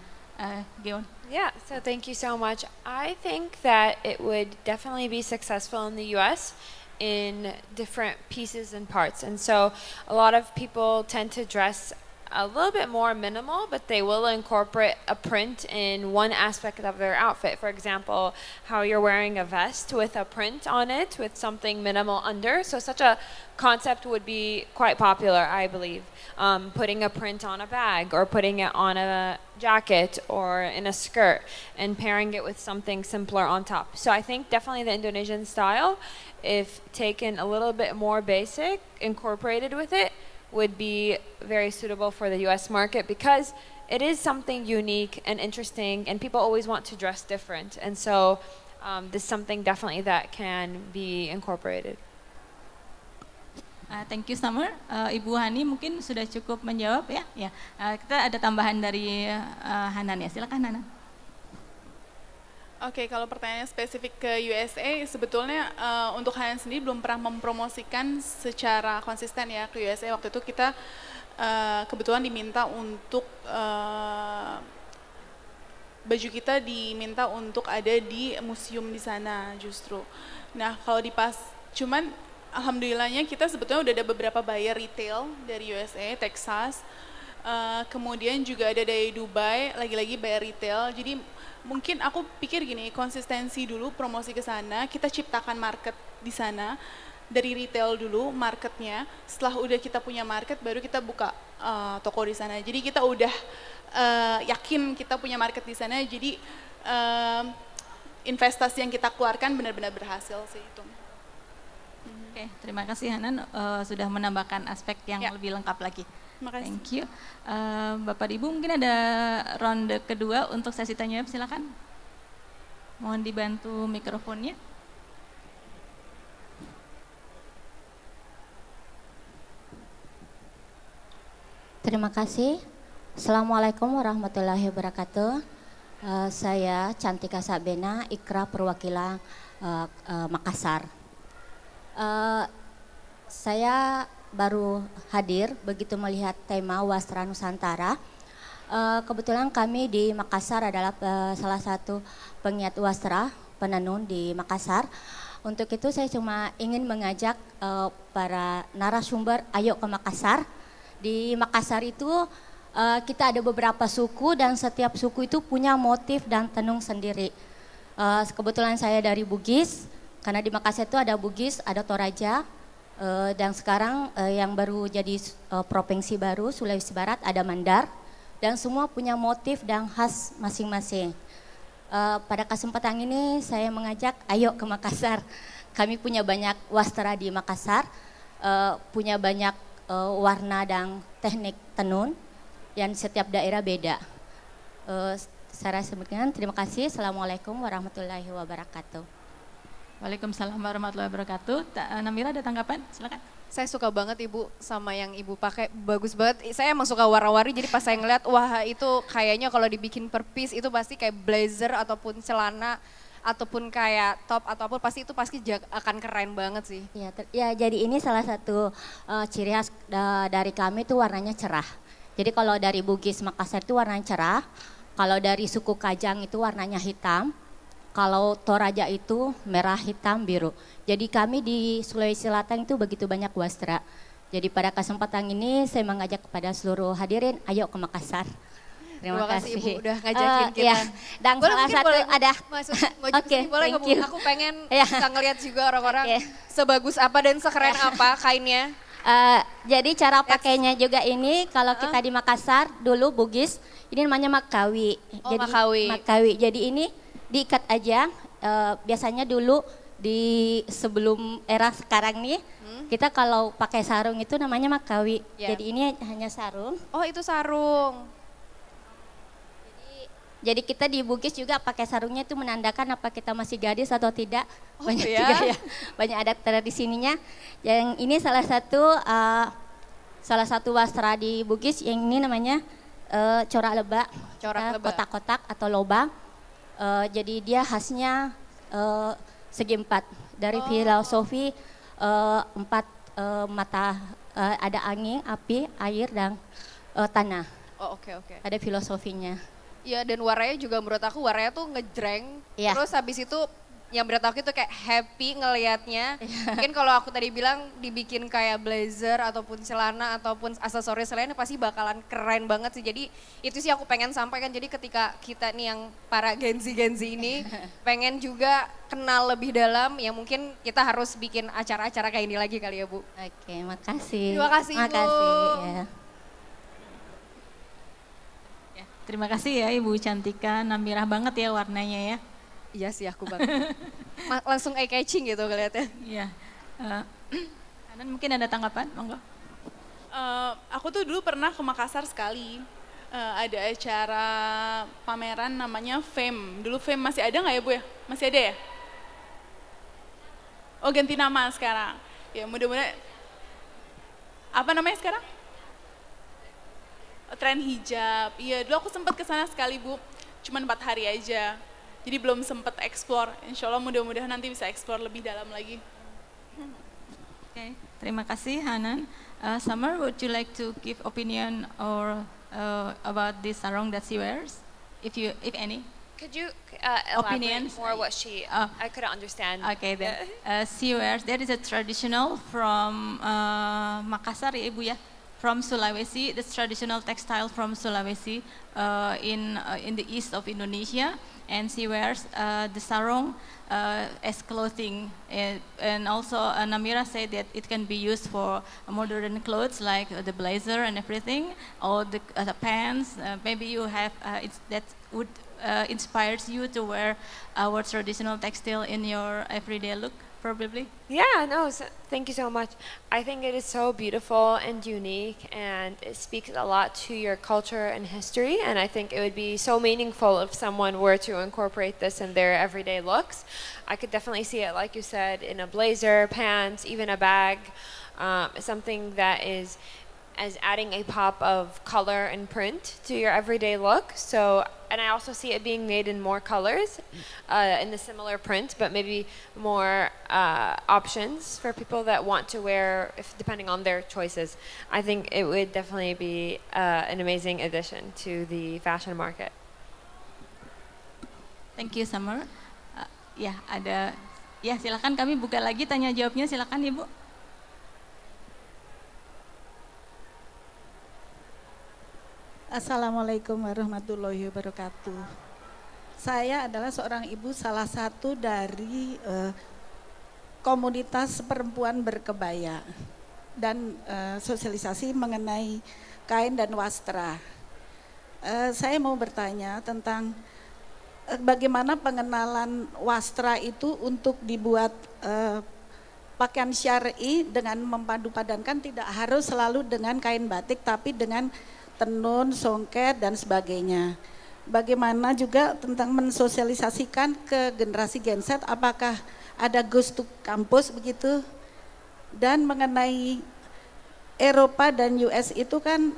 [SPEAKER 6] Geon.
[SPEAKER 4] Yeah, so thank you so much. I think that it would definitely be successful in the US in different pieces and parts. And so a lot of people tend to dress a little bit more minimal, but they will incorporate a print in one aspect of their outfit. For example, how you're wearing a vest with a print on it with something minimal under. So such a concept would be quite popular, I believe. Putting a print on a bag or putting it on a jacket or in a skirt and pairing it with something simpler on top. So I think definitely the Indonesian style, if taken a little bit more basic, incorporated with it, would be very suitable for the US market because it is something unique and interesting and people always want to dress different. And so this is something definitely that can be incorporated.
[SPEAKER 6] Thank you Summer. Ibu Hani mungkin sudah cukup menjawab ya. Ya, kita ada tambahan dari Hanan ya. Silakan Hanan.
[SPEAKER 5] Oke, kalau pertanyaannya spesifik ke USA, sebetulnya untuk Hanan sendiri belum pernah mempromosikan secara konsisten ya ke USA. Waktu itu kita kebetulan diminta untuk baju kita diminta untuk ada di museum di sana justru. Nah, kalau cuman alhamdulillahnya kita sebetulnya udah ada beberapa buyer retail dari USA, Texas, kemudian juga ada dari Dubai, lagi-lagi buyer retail. Jadi mungkin aku pikir gini, konsistensi dulu promosi ke sana, kita ciptakan market di sana, dari retail dulu marketnya, setelah udah kita punya market baru kita buka toko di sana. Jadi kita udah yakin kita punya market di sana, jadi investasi yang kita keluarkan benar-benar berhasil sih itu.
[SPEAKER 6] Oke, terima kasih Hanan sudah menambahkan aspek yang lebih lengkap lagi.
[SPEAKER 5] Terima kasih.
[SPEAKER 6] Thank you. Bapak Ibu mungkin ada ronde kedua untuk sesi tanya jawab, silakan. Mohon dibantu mikrofonnya.
[SPEAKER 9] Terima kasih. Assalamualaikum warahmatullahi wabarakatuh. Saya Cantika Sabena, Ikra perwakilan Makassar. Saya baru hadir begitu melihat tema Wastra Nusantara. Kebetulan kami di Makassar adalah salah satu penggiat wastra penenun di Makassar. Untuk itu saya cuma ingin mengajak para narasumber ayo ke Makassar. Di Makassar itu kita ada beberapa suku dan setiap suku itu punya motif dan tenun sendiri. Kebetulan saya dari Bugis, karena di Makassar itu ada Bugis, ada Toraja, dan sekarang yang baru jadi provinsi baru Sulawesi Barat ada Mandar, dan semua punya motif dan khas masing-masing. Pada kesempatan ini saya mengajak ayo ke Makassar. Kami punya banyak wastra di Makassar, punya banyak warna dan teknik tenun, yang setiap daerah beda. Saya sebutkan terima kasih. Assalamualaikum warahmatullahi wabarakatuh.
[SPEAKER 6] Waalaikumsalam warahmatullahi wabarakatuh. Namira ada tanggapan? Silakan.
[SPEAKER 3] Saya suka banget Ibu sama yang Ibu pakai, bagus banget. Saya emang suka warna-warni, jadi pas saya ngeliat, wah itu kayaknya kalau dibikin per piece itu pasti kayak blazer ataupun celana ataupun kayak top ataupun pasti akan keren banget sih.
[SPEAKER 9] Ya, jadi ini salah satu ciri khas dari kami itu warnanya cerah. Jadi kalau dari Bugis Makassar itu warnanya cerah, kalau dari suku Kajang itu warnanya hitam, kalau Toraja itu merah, hitam, biru. Jadi kami di Sulawesi Selatan itu begitu banyak wastra. Jadi pada kesempatan ini saya mengajak kepada seluruh hadirin, ayo ke Makassar.
[SPEAKER 3] Terima kasih Ibu udah ngajakin kita.
[SPEAKER 9] Ya. Dan
[SPEAKER 3] boleh,
[SPEAKER 9] salah satu ada.
[SPEAKER 3] Oke, boleh nggak Bu? Aku pengen bisa ngeliat juga orang-orang sebagus apa dan sekeren apa kainnya.
[SPEAKER 9] Jadi cara pakainya juga ini kalau kita di Makassar dulu Bugis ini namanya makawi.
[SPEAKER 3] Oh,
[SPEAKER 9] jadi
[SPEAKER 3] makawi.
[SPEAKER 9] Jadi ini diikat aja. Biasanya dulu di sebelum era sekarang nih kita kalau pakai sarung itu namanya makawi. Jadi ini hanya sarung.
[SPEAKER 3] Oh itu sarung.
[SPEAKER 9] Jadi kita di Bugis juga pakai sarungnya itu menandakan apa kita masih gadis atau tidak. Banyak juga ya, banyak adat tradisinya. Yang ini salah satu wastra di Bugis yang ini namanya corak lebak, kotak-kotak atau lobang. Jadi dia khasnya segi empat. Dari filosofi empat mata, ada angin, api, air, dan tanah.
[SPEAKER 3] Oh, oke.
[SPEAKER 9] Ada filosofinya.
[SPEAKER 3] Iya, dan warnanya juga menurut aku warnanya tuh ngejreng.
[SPEAKER 9] Iya.
[SPEAKER 3] Terus habis itu yang menurut aku itu kayak happy ngelihatnya. Mungkin kalau aku tadi bilang dibikin kayak blazer ataupun celana ataupun aksesoris lainnya pasti bakalan keren banget sih. Jadi itu sih aku pengen sampaikan. Jadi ketika kita nih yang para Gen Z ini pengen juga kenal lebih dalam, ya mungkin kita harus bikin acara-acara kayak ini lagi kali ya Bu.
[SPEAKER 9] Oke, makasih.
[SPEAKER 3] Terima kasih, Bu.
[SPEAKER 9] Makasih, ya.
[SPEAKER 6] Terima kasih ya Ibu Cantika, namirah banget ya warnanya ya.
[SPEAKER 3] Iya sih aku banget. Langsung eye catching gitu ngeliatnya.
[SPEAKER 6] Iya. Dan mungkin ada tanggapan, monggo.
[SPEAKER 5] Aku tuh dulu pernah ke Makassar sekali. Ada acara pameran namanya FAME. Dulu FAME masih ada nggak ya Bu ya? Masih ada ya? Oh ganti nama sekarang. Ya mudah-mudahan. Apa namanya sekarang? Tren hijab. Iya, dulu aku sempat ke sana sekali Bu, cuman 4 hari aja. Jadi belum sempat explore. Insya Allah mudah-mudahan nanti bisa explore lebih dalam lagi.
[SPEAKER 6] Okay. Terima kasih Hanan. Summer, would you like to give opinion or about this sarong that she wears, if any?
[SPEAKER 4] Could you elaborate
[SPEAKER 6] Opinions?
[SPEAKER 4] more what she, I couldn't understand.
[SPEAKER 6] Okay, then she wears, that is a traditional from Makassar ya Ibu ya? From Sulawesi, that's traditional textile from Sulawesi in the east of Indonesia, and she wears the sarong as clothing, and also Namira said that it can be used for modern clothes like the blazer and everything, or the pants. Maybe you have that would inspires you to wear our traditional textile in your everyday look. Probably.
[SPEAKER 4] Yeah, no, thank you so much. I think it is so beautiful and unique, and it speaks a lot to your culture and history, and I think it would be so meaningful if someone were to incorporate this in their everyday looks. I could definitely see it, like you said, in a blazer, pants, even a bag, something that is as adding a pop of color and print to your everyday look. So, and I also see it being made in more colors, in the similar print, but maybe more options for people that want to wear, depending on their choices. I think it would definitely be an amazing addition to the fashion market.
[SPEAKER 6] Thank you, Summer. Ya, ada, ya silakan kami buka lagi tanya jawabnya, silakan Ibu.
[SPEAKER 10] Assalamualaikum warahmatullahi wabarakatuh. Saya adalah seorang ibu salah satu dari komunitas perempuan berkebaya dan sosialisasi mengenai kain dan wastra. Saya mau bertanya tentang bagaimana pengenalan wastra itu untuk dibuat pakaian syar'i dengan mempadu-padankan, tidak harus selalu dengan kain batik tapi dengan tenun, songket, dan sebagainya. Bagaimana juga tentang mensosialisasikan ke generasi Gen Z, apakah ada Goes to Campus begitu? Dan mengenai Eropa dan US itu kan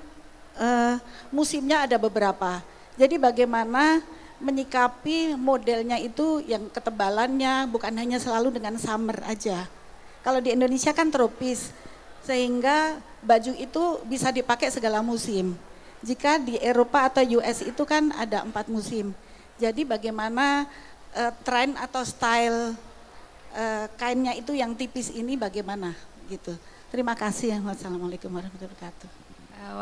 [SPEAKER 10] musimnya ada beberapa. Jadi bagaimana menyikapi modelnya itu yang ketebalannya bukan hanya selalu dengan summer aja. Kalau di Indonesia kan tropis, sehingga baju itu bisa dipakai segala musim. Jika di Eropa atau US itu kan ada 4 musim. Jadi bagaimana tren atau style kainnya itu yang tipis ini bagaimana gitu. Terima kasih. Wassalamualaikum warahmatullahi wabarakatuh.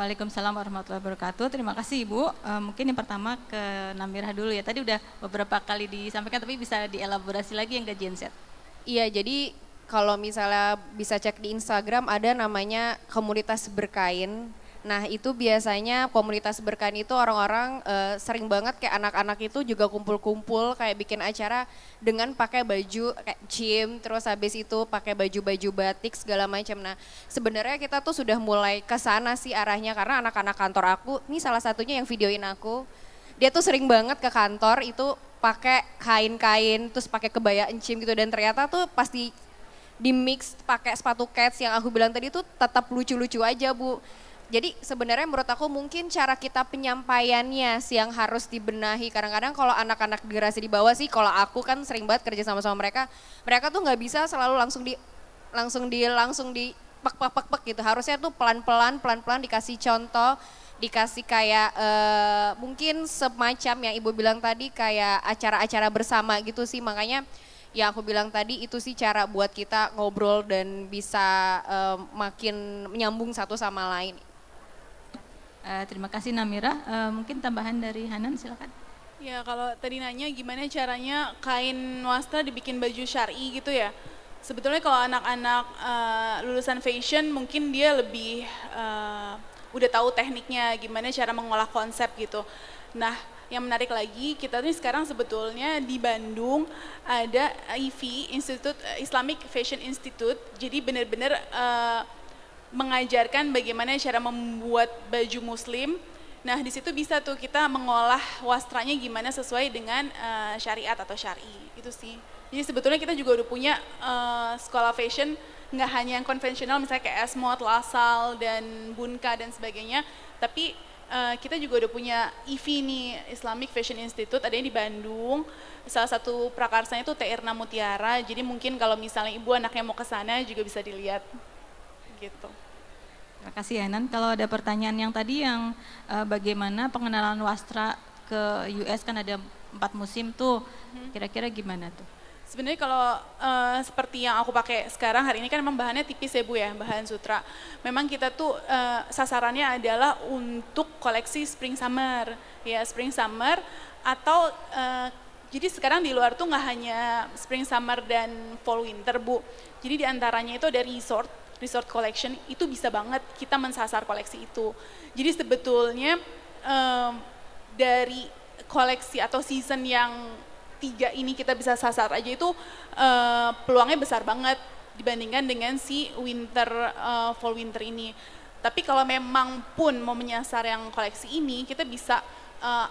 [SPEAKER 6] Waalaikumsalam warahmatullahi wabarakatuh. Terima kasih Ibu. Mungkin yang pertama ke Namirah dulu ya. Tadi udah beberapa kali disampaikan tapi bisa dielaborasi lagi yang ke Gen Z.
[SPEAKER 3] Iya, jadi kalau misalnya bisa cek di Instagram ada namanya komunitas berkain. Nah itu biasanya komunitas berkain itu orang-orang sering banget kayak anak-anak itu juga kumpul-kumpul kayak bikin acara dengan pakai baju kayak gym, terus habis itu pakai baju-baju batik segala macam. Nah sebenarnya kita tuh sudah mulai ke sana sih arahnya, karena anak-anak kantor aku, ini salah satunya yang videoin aku, dia tuh sering banget ke kantor itu pakai kain-kain terus pakai kebaya encim gitu, dan ternyata tuh pasti di mix pakai sepatu cats yang aku bilang tadi tuh tetap lucu-lucu aja Bu. Jadi sebenarnya menurut aku mungkin cara kita penyampaiannya sih yang harus dibenahi. Kadang-kadang kalau anak-anak generasi di bawah sih, kalau aku kan sering banget kerja sama-sama mereka, mereka tuh nggak bisa selalu langsung di pek gitu. Harusnya tuh pelan-pelan dikasih contoh, dikasih kayak mungkin semacam yang Ibu bilang tadi kayak acara-acara bersama gitu sih. Makanya yang aku bilang tadi itu sih cara buat kita ngobrol dan bisa makin menyambung satu sama lain.
[SPEAKER 6] Terima kasih Namira. Mungkin tambahan dari Hanan, silakan.
[SPEAKER 5] Ya, kalau tadi nanya gimana caranya kain wastra dibikin baju syar'i gitu ya. Sebetulnya kalau anak-anak lulusan fashion mungkin dia lebih udah tahu tekniknya, gimana cara mengolah konsep gitu. Nah, yang menarik lagi, kita nih sekarang sebetulnya di Bandung ada IFI, Institute Islamic Fashion Institute. Jadi benar-benar mengajarkan bagaimana cara membuat baju muslim. Nah, di situ bisa tuh kita mengolah wastranya gimana sesuai dengan syariat atau syar'i. Itu sih. Jadi sebetulnya kita juga udah punya sekolah fashion, nggak hanya yang konvensional misalnya kayak Esmod, Lasal, dan Bunka dan sebagainya. Tapi kita juga udah punya IFI nih, Islamic Fashion Institute, adanya di Bandung. Salah satu prakarsanya itu Irna Mutiara. Jadi mungkin kalau misalnya ibu anaknya mau ke sana juga bisa dilihat. Gitu.
[SPEAKER 6] Terima kasih Hanan. Kalau ada pertanyaan yang tadi yang bagaimana pengenalan wastra ke US, kan ada 4 musim tuh, kira-kira gimana tuh?
[SPEAKER 5] Sebenarnya kalau seperti yang aku pakai sekarang hari ini kan memang bahannya tipis ya Bu ya, bahan sutra. Memang kita tuh sasarannya adalah untuk koleksi spring summer, ya spring summer atau jadi sekarang di luar tuh nggak hanya spring summer dan fall winter Bu. Jadi diantaranya itu ada resort collection, itu bisa banget kita mensasar koleksi itu. Jadi sebetulnya dari koleksi atau season yang 3 ini kita bisa sasar aja itu peluangnya besar banget dibandingkan dengan si winter fall winter ini. Tapi kalau memang pun mau menyasar yang koleksi ini, kita bisa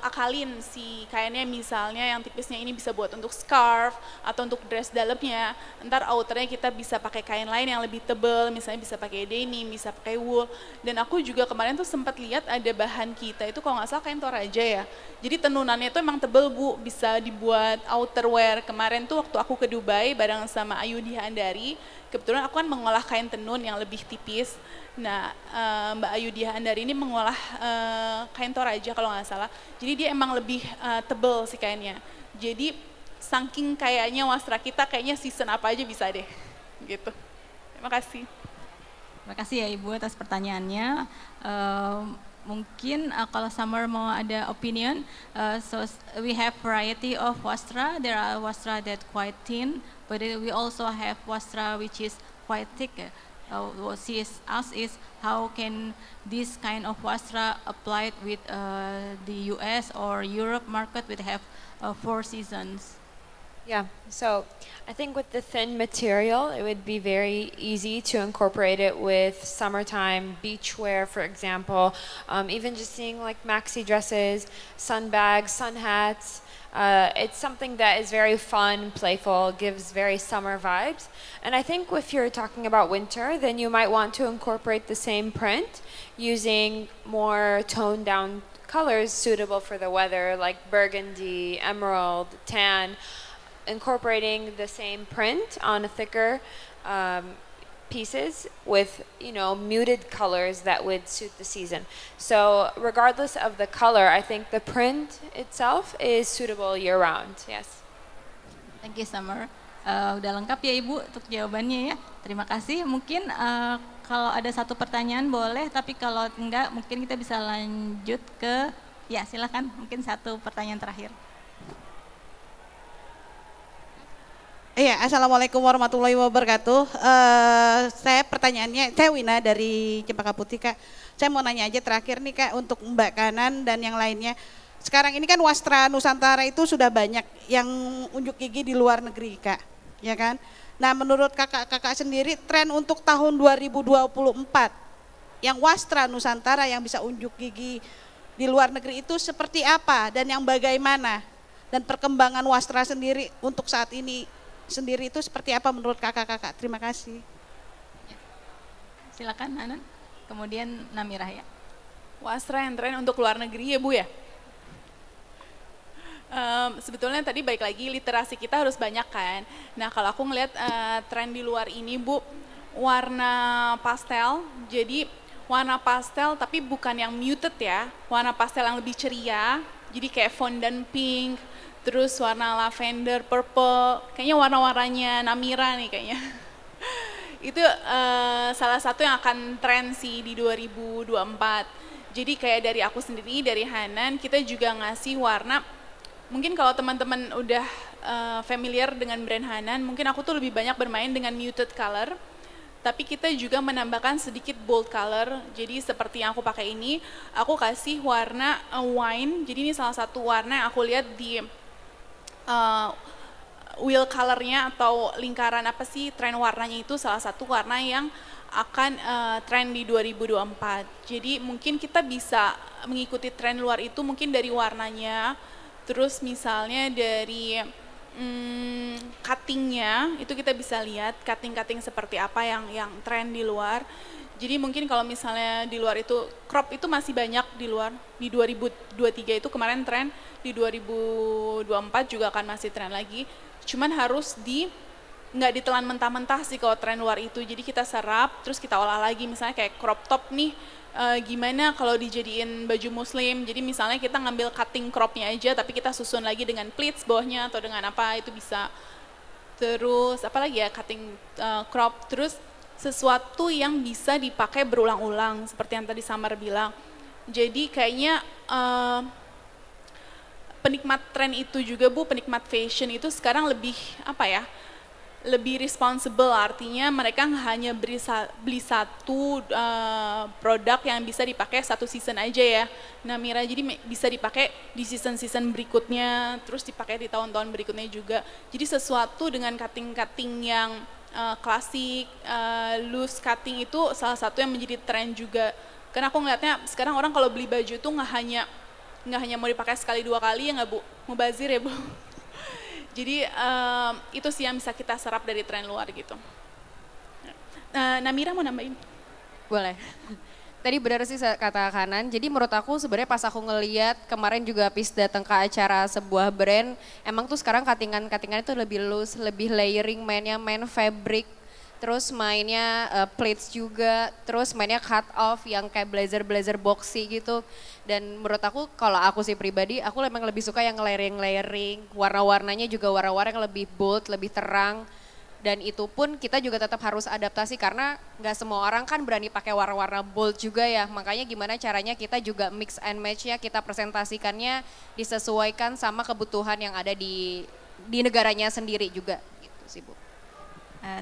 [SPEAKER 5] akalin si kainnya, misalnya yang tipisnya ini bisa buat untuk scarf atau untuk dress dalamnya. Ntar outernya kita bisa pakai kain lain yang lebih tebal, misalnya bisa pakai denim, bisa pakai wool. Dan aku juga kemarin tuh sempat lihat ada bahan kita itu kalau nggak salah kain Toraja ya. Jadi tenunannya itu emang tebel Bu, bisa dibuat outerwear. Kemarin tuh waktu aku ke Dubai bareng sama Ayu Dihandari, kebetulan aku kan mengolah kain tenun yang lebih tipis. Nah, Mbak Ayu Dihandari ini mengolah kain Toraja kalau nggak salah. Jadi dia emang lebih tebel sih kainnya. Jadi saking kayaknya wastra kita kayaknya season apa aja bisa deh. Gitu. Terima kasih.
[SPEAKER 6] Terima kasih ya Ibu atas pertanyaannya. Mungkin kalau Summer mau ada opinion, so we have variety of wastra. There are wastra that quite thin, but we also have wastra which is quite thick. What she asks is how can this kind of wastra applied with the US or Europe market would have 4 seasons?
[SPEAKER 4] Yeah, so I think with the thin material, it would be very easy to incorporate it with summertime beachwear, for example, even just seeing like maxi dresses, sun bags, sun hats. It's something that is very fun, playful, gives very summer vibes. And I think if you're talking about winter, then you might want to incorporate the same print using more toned down colors suitable for the weather, like burgundy, emerald, tan, incorporating the same print on a thicker pieces with, you know, muted colors that would suit the season. So regardless of the color, I think the print itself is suitable year round. Yes.
[SPEAKER 6] Thank you Summer. Udah lengkap ya Ibu untuk jawabannya ya. Terima kasih. Mungkin kalau ada satu pertanyaan boleh, tapi kalau enggak mungkin kita bisa lanjut ke, ya silakan mungkin satu pertanyaan terakhir.
[SPEAKER 10] Iya, Assalamualaikum warahmatullahi wabarakatuh. Saya pertanyaannya, saya Wina dari Cempaka Putih Kak. Saya mau nanya aja terakhir nih Kak, untuk Mbak Kanan dan yang lainnya. Sekarang ini kan wastra Nusantara itu sudah banyak yang unjuk gigi di luar negeri Kak, ya kan? Nah menurut kakak-kakak sendiri tren untuk tahun 2024 yang wastra Nusantara yang bisa unjuk gigi di luar negeri itu seperti apa dan yang bagaimana? Dan perkembangan wastra sendiri untuk saat ini sendiri itu seperti apa menurut kakak-kakak? Terima kasih.
[SPEAKER 6] Silakan Hanan. kemudian Namirah ya.
[SPEAKER 5] Wastra yang tren untuk luar negeri ya Bu ya? Sebetulnya tadi baik lagi literasi kita harus banyak kan. Nah kalau aku ngelihat tren di luar ini Bu, warna pastel, jadi warna pastel tapi bukan yang muted ya, warna pastel yang lebih ceria, jadi kayak fondant pink, terus warna lavender, purple, kayaknya warna-warnanya Namira nih kayaknya. Itu salah satu yang akan tren sih di 2024. Jadi kayak dari aku sendiri, dari Hanan, kita juga ngasih warna. Mungkin kalau teman-teman udah familiar dengan brand Hanan, mungkin aku tuh lebih banyak bermain dengan muted color. Tapi kita juga menambahkan sedikit bold color. Jadi seperti yang aku pakai ini, aku kasih warna wine. Jadi ini salah satu warna yang aku lihat di wheel colornya atau lingkaran apa sih tren warnanya itu salah satu warna yang akan tren di 2024. Jadi mungkin kita bisa mengikuti tren luar itu mungkin dari warnanya, terus misalnya dari cuttingnya itu kita bisa lihat cutting seperti apa yang tren di luar. Jadi mungkin kalau misalnya di luar itu crop itu masih banyak di luar. Di 2023 itu kemarin tren, di 2024 juga akan masih tren lagi. Cuman harus nggak ditelan mentah-mentah sih kalau tren luar itu. Jadi kita serap, terus kita olah lagi. Misalnya kayak crop top nih, gimana kalau dijadiin baju muslim. Jadi misalnya kita ngambil cutting cropnya aja, tapi kita susun lagi dengan pleats bawahnya atau dengan apa, itu bisa. Terus apa lagi ya, cutting crop. Terus sesuatu yang bisa dipakai berulang-ulang, seperti yang tadi Samar bilang. Jadi kayaknya penikmat tren itu juga Bu, penikmat fashion itu sekarang lebih apa ya, lebih responsible, artinya mereka nggak hanya beli satu produk yang bisa dipakai satu season aja ya Namira, jadi bisa dipakai di season-season berikutnya, terus dipakai di tahun-tahun berikutnya juga. Jadi sesuatu dengan cutting-cutting yang klasik, loose cutting itu salah satu yang menjadi tren juga. Karena aku ngeliatnya sekarang orang kalau beli baju tuh nggak hanya mau dipakai sekali dua kali ya nggak Bu, mubazir ya Bu. Jadi itu sih yang bisa kita serap dari tren luar gitu. Namira mau nambahin?
[SPEAKER 3] Boleh. Tadi benar sih kata Kanan, jadi menurut aku sebenarnya pas aku ngeliat kemarin juga habis datang ke acara sebuah brand, emang tuh sekarang cutting-cuttingan itu lebih loose, lebih layering, main fabric, terus mainnya plates juga, terus mainnya cut off yang kayak blazer boxy gitu. Dan menurut aku kalau aku sih pribadi, aku memang lebih suka yang layering, warna-warnanya juga warna-warna yang lebih bold, lebih terang. Dan itu pun kita juga tetap harus adaptasi karena nggak semua orang kan berani pakai warna-warna bold juga ya. Makanya gimana caranya kita juga mix and match-nya, kita presentasikannya disesuaikan sama kebutuhan yang ada di negaranya sendiri juga gitu sih Bu.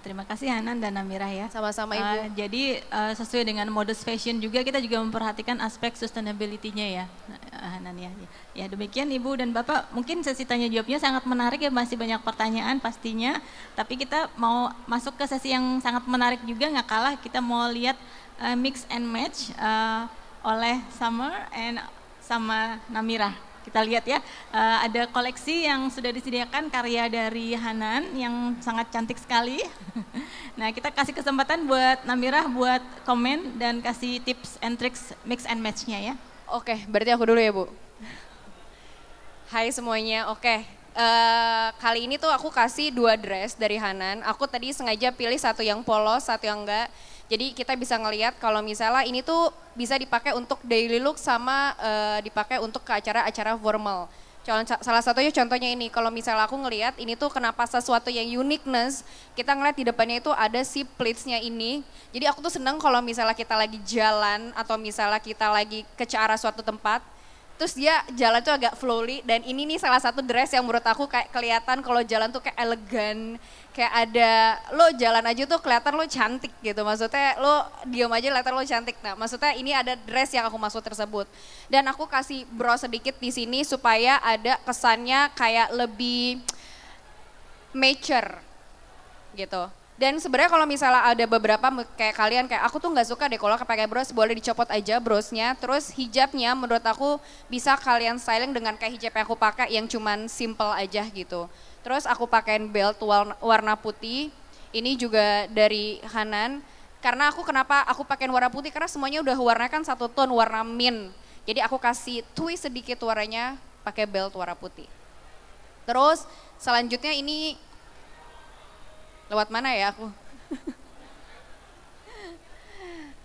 [SPEAKER 6] Terima kasih Hanan dan Namirah ya.
[SPEAKER 3] Sama-sama Ibu.
[SPEAKER 6] Jadi sesuai dengan modus fashion juga kita juga memperhatikan aspek sustainability-nya ya Hanan ya. Ya demikian Ibu dan Bapak, mungkin sesi tanya jawabnya sangat menarik ya, masih banyak pertanyaan pastinya. Tapi kita mau masuk ke sesi yang sangat menarik juga, nggak kalah kita mau lihat mix and match oleh Summer and sama Namirah. Kita lihat ya, ada koleksi yang sudah disediakan karya dari Hanan yang sangat cantik sekali. Nah kita kasih kesempatan buat Namirah buat komen dan kasih tips and tricks mix and match-nya ya.
[SPEAKER 3] Oke, berarti aku dulu ya Bu. Hai semuanya, oke. Kali ini tuh aku kasih 2 dress dari Hanan. Aku tadi sengaja pilih satu yang polos, satu yang enggak. Jadi kita bisa ngelihat kalau misalnya ini tuh bisa dipakai untuk daily look sama dipakai untuk ke acara-acara formal. Salah satunya contohnya ini, kalau misalnya aku ngelihat ini tuh kenapa sesuatu yang uniqueness, kita ngeliat di depannya itu ada si pleatsnya ini. Jadi aku tuh seneng kalau misalnya kita lagi jalan atau misalnya kita lagi ke arah suatu tempat, terus dia jalan tuh agak flowy, dan ini nih salah satu dress yang menurut aku kayak kelihatan kalau jalan tuh kayak elegan, kayak ada, lo jalan aja tuh kelihatan lo cantik gitu, maksudnya lo diam aja kelihatan lo cantik. Nah maksudnya ini ada dress yang aku maksud tersebut. Dan aku kasih bro sedikit di sini supaya ada kesannya kayak lebih mature gitu. Dan sebenarnya kalau misalnya ada beberapa kayak kalian kayak aku tuh nggak suka deh kalau pakai bros, boleh dicopot aja brosnya. Terus hijabnya menurut aku bisa kalian styling dengan kayak hijab yang aku pakai yang cuman simple aja gitu. Terus aku pakein belt warna putih, ini juga dari Hanan. Karena kenapa aku pakai warna putih, karena semuanya udah warna kan satu tone, warna mint. Jadi aku kasih twist sedikit warnanya pakai belt warna putih. Terus selanjutnya ini, lewat mana ya aku?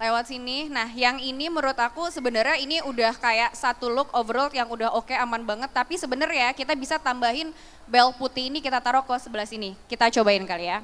[SPEAKER 3] Lewat sini. Nah yang ini menurut aku sebenarnya ini udah kayak satu look overall yang udah oke, aman banget. Tapi sebenarnya kita bisa tambahin belt putih ini, kita taruh ke sebelah sini. Kita cobain kali ya.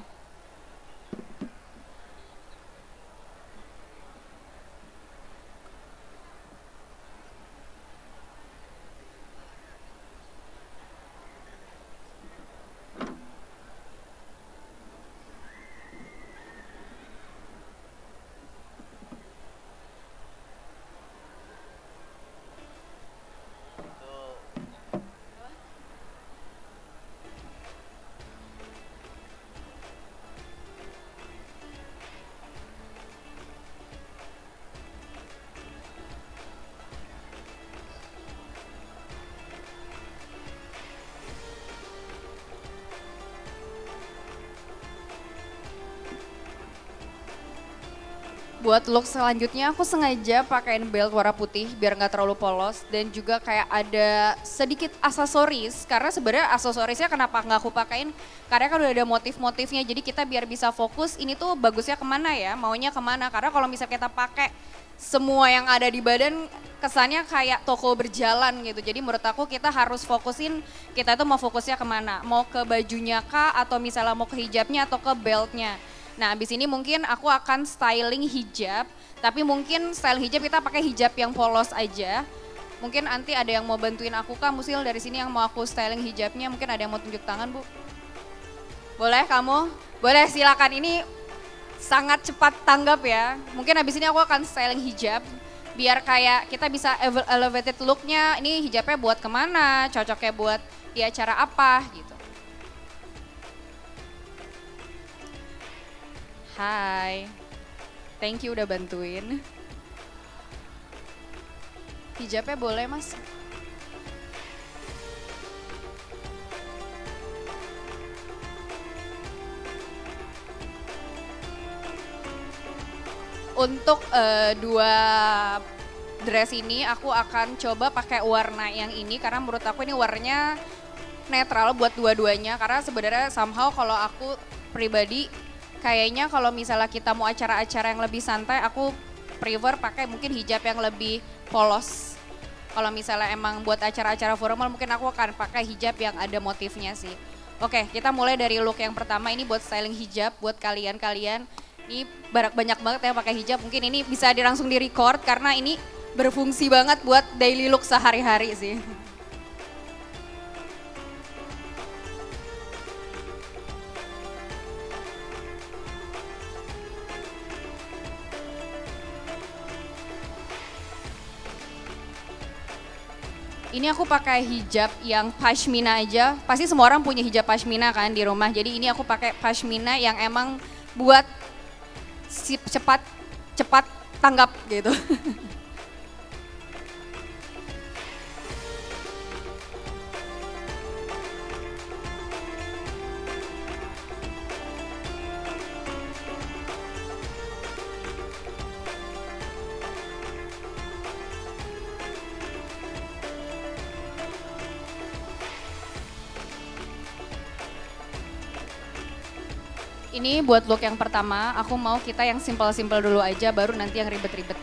[SPEAKER 3] Buat look selanjutnya aku sengaja pakaiin belt warna putih biar nggak terlalu polos dan juga kayak ada sedikit aksesoris karena sebenarnya aksesorisnya kenapa nggak aku pakaiin karena kan udah ada motif-motifnya jadi kita biar bisa fokus ini tuh bagusnya kemana ya, maunya kemana, karena kalau misalnya kita pakai semua yang ada di badan kesannya kayak toko berjalan gitu. Jadi menurut aku kita harus fokusin kita tuh mau fokusnya kemana, mau ke bajunya kah atau misalnya mau ke hijabnya atau ke beltnya. Nah abis ini mungkin aku akan styling hijab, tapi mungkin style hijab kita pakai hijab yang polos aja. Mungkin nanti ada yang mau bantuin aku kah, Musil dari sini yang mau aku styling hijabnya, mungkin ada yang mau tunjuk tangan Bu? Boleh kamu? Boleh silakan, ini sangat cepat tanggap ya. Mungkin abis ini aku akan styling hijab, biar kayak kita bisa elevated looknya, ini hijabnya buat kemana, cocoknya buat di acara apa gitu. Hai, thank you udah bantuin. Hijabnya boleh Mas? Untuk dua dress ini aku akan coba pakai warna yang ini karena menurut aku ini warnanya netral buat dua-duanya. Karena sebenarnya somehow kalau aku pribadi kayaknya kalau misalnya kita mau acara-acara yang lebih santai, aku prefer pakai mungkin hijab yang lebih polos. Kalau misalnya emang buat acara-acara formal, mungkin aku akan pakai hijab yang ada motifnya sih. Oke, kita mulai dari look yang pertama, ini buat styling hijab buat kalian-kalian. Ini banyak banget ya pakai hijab, mungkin ini bisa langsung di record karena ini berfungsi banget buat daily look sehari-hari sih. Ini aku pakai hijab yang pashmina aja. Pasti semua orang punya hijab pashmina kan di rumah. Jadi ini aku pakai pashmina yang emang buat cepat tanggap gitu. Ini buat look yang pertama, aku mau kita yang simple-simple dulu aja, baru nanti yang ribet-ribet.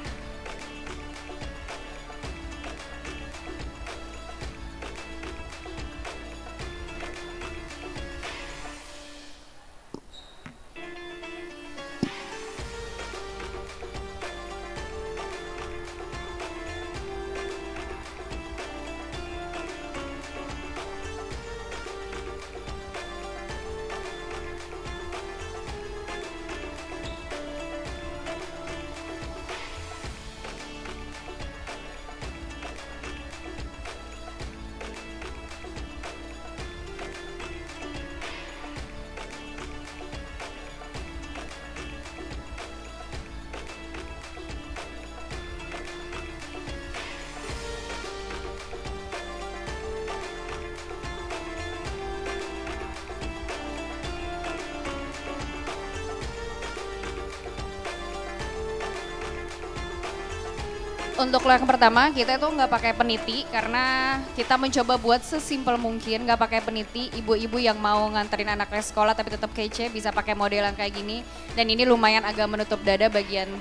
[SPEAKER 3] Untuk yang pertama kita itu nggak pakai peniti karena kita mencoba buat sesimpel mungkin, nggak pakai peniti. Ibu-ibu yang mau nganterin anaknya sekolah tapi tetap kece bisa pakai model yang kayak gini. Dan ini lumayan agak menutup dada bagian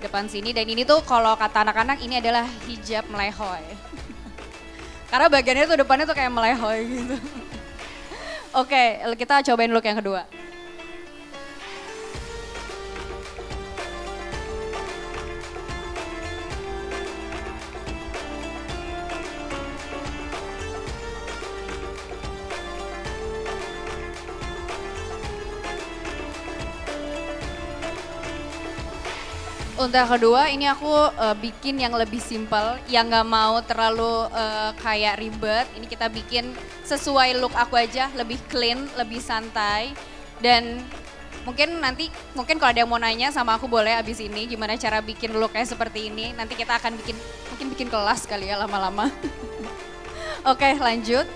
[SPEAKER 3] depan sini. Dan ini tuh kalau kata anak-anak ini adalah hijab melehoy. Karena bagiannya tuh depannya tuh kayak melehoy gitu. Oke, kita cobain look yang kedua. Untuk yang kedua ini aku bikin yang lebih simpel, yang nggak mau terlalu kayak ribet. Ini kita bikin sesuai look aku aja, lebih clean, lebih santai. Dan mungkin kalau ada yang mau nanya sama aku boleh abis ini gimana cara bikin look kayak seperti ini. Nanti kita akan bikin kelas kali ya lama-lama. Oke, lanjut.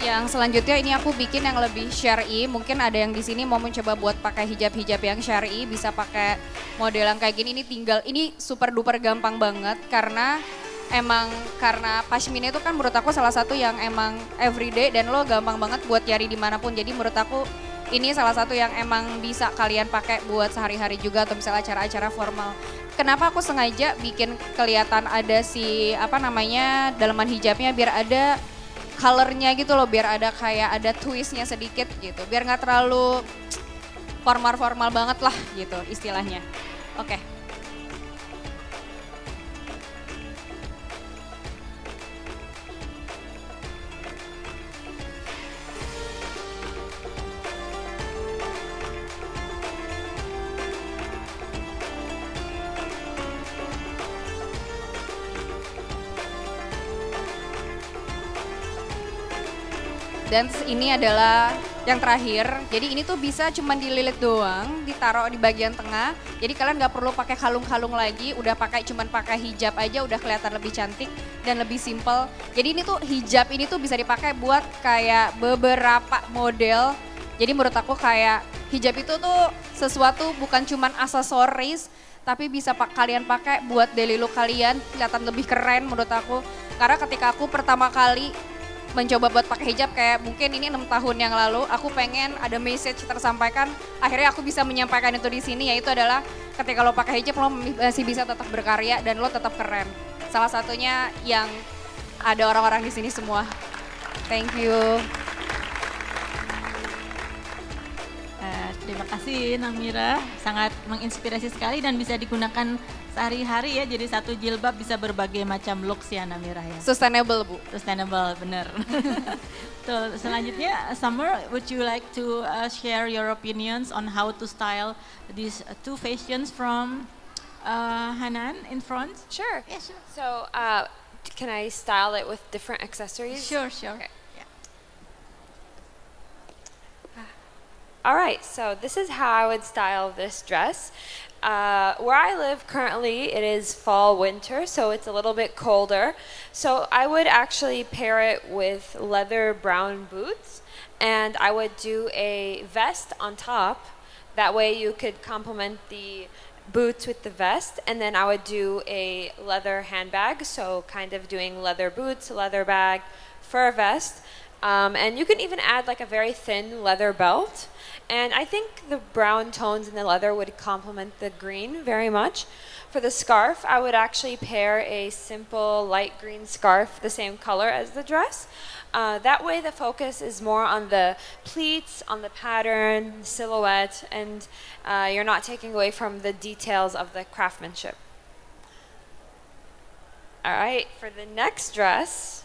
[SPEAKER 3] Yang selanjutnya ini aku bikin yang lebih syar'i. Mungkin ada yang di sini mau mencoba buat pakai hijab-hijab yang syar'i, bisa pakai model yang kayak gini. Ini super duper gampang banget karena pashmina itu kan menurut aku salah satu yang emang everyday dan lo gampang banget buat cari dimanapun. Jadi menurut aku ini salah satu yang emang bisa kalian pakai buat sehari-hari juga atau misalnya acara-acara formal. Kenapa aku sengaja bikin kelihatan ada daleman hijabnya biar ada colornya gitu loh, biar ada kayak ada twistnya sedikit gitu, biar nggak terlalu formal banget lah gitu istilahnya. Oke. Dan ini adalah yang terakhir, jadi ini tuh bisa cuma dililit doang, ditaruh di bagian tengah. Jadi kalian nggak perlu pakai kalung-kalung lagi, udah cuman pakai hijab aja udah kelihatan lebih cantik dan lebih simple. Jadi ini tuh hijab ini tuh bisa dipakai buat kayak beberapa model. Jadi menurut aku kayak hijab itu tuh sesuatu bukan cuman aksesoris, tapi bisa kalian pakai buat daily look kalian, kelihatan lebih keren menurut aku. Karena ketika aku pertama kali mencoba buat pakai hijab kayak mungkin ini 6 tahun yang lalu, aku pengen ada message tersampaikan, akhirnya aku bisa menyampaikan itu di sini, yaitu adalah ketika lo pakai hijab lo masih bisa tetap berkarya dan lo tetap keren. Salah satunya yang ada orang-orang di sini semua. Thank you.
[SPEAKER 6] Terima kasih Namira, sangat menginspirasi sekali dan bisa digunakan sehari-hari ya, jadi satu jilbab bisa berbagai macam looks ya Namira ya.
[SPEAKER 3] Sustainable Bu.
[SPEAKER 6] Sustainable, benar. Tuh, selanjutnya Summer, would you like to share your opinions on how to style these two fashions from Hanan in front?
[SPEAKER 4] Sure.
[SPEAKER 6] Yeah, sure.
[SPEAKER 4] So can I style it with different accessories?
[SPEAKER 6] Sure, sure.
[SPEAKER 4] Okay.
[SPEAKER 6] Yeah.
[SPEAKER 4] All right, so this is how I would style this dress. Where I live currently, it is fall winter, so it's a little bit colder. So I would actually pair it with leather brown boots, and I would do a vest on top. That way you could complement the boots with the vest, and then I would do a leather handbag, so kind of doing leather boots, leather bag, fur vest, and you can even add like a very thin leather belt. And I think the brown tones in the leather would complement the green very much. For the scarf, I would actually pair a simple light green scarf, the same color as the dress. That way the focus is more on the pleats, on the pattern, silhouette, and you're not taking away from the details of the craftsmanship. All right, for the next dress,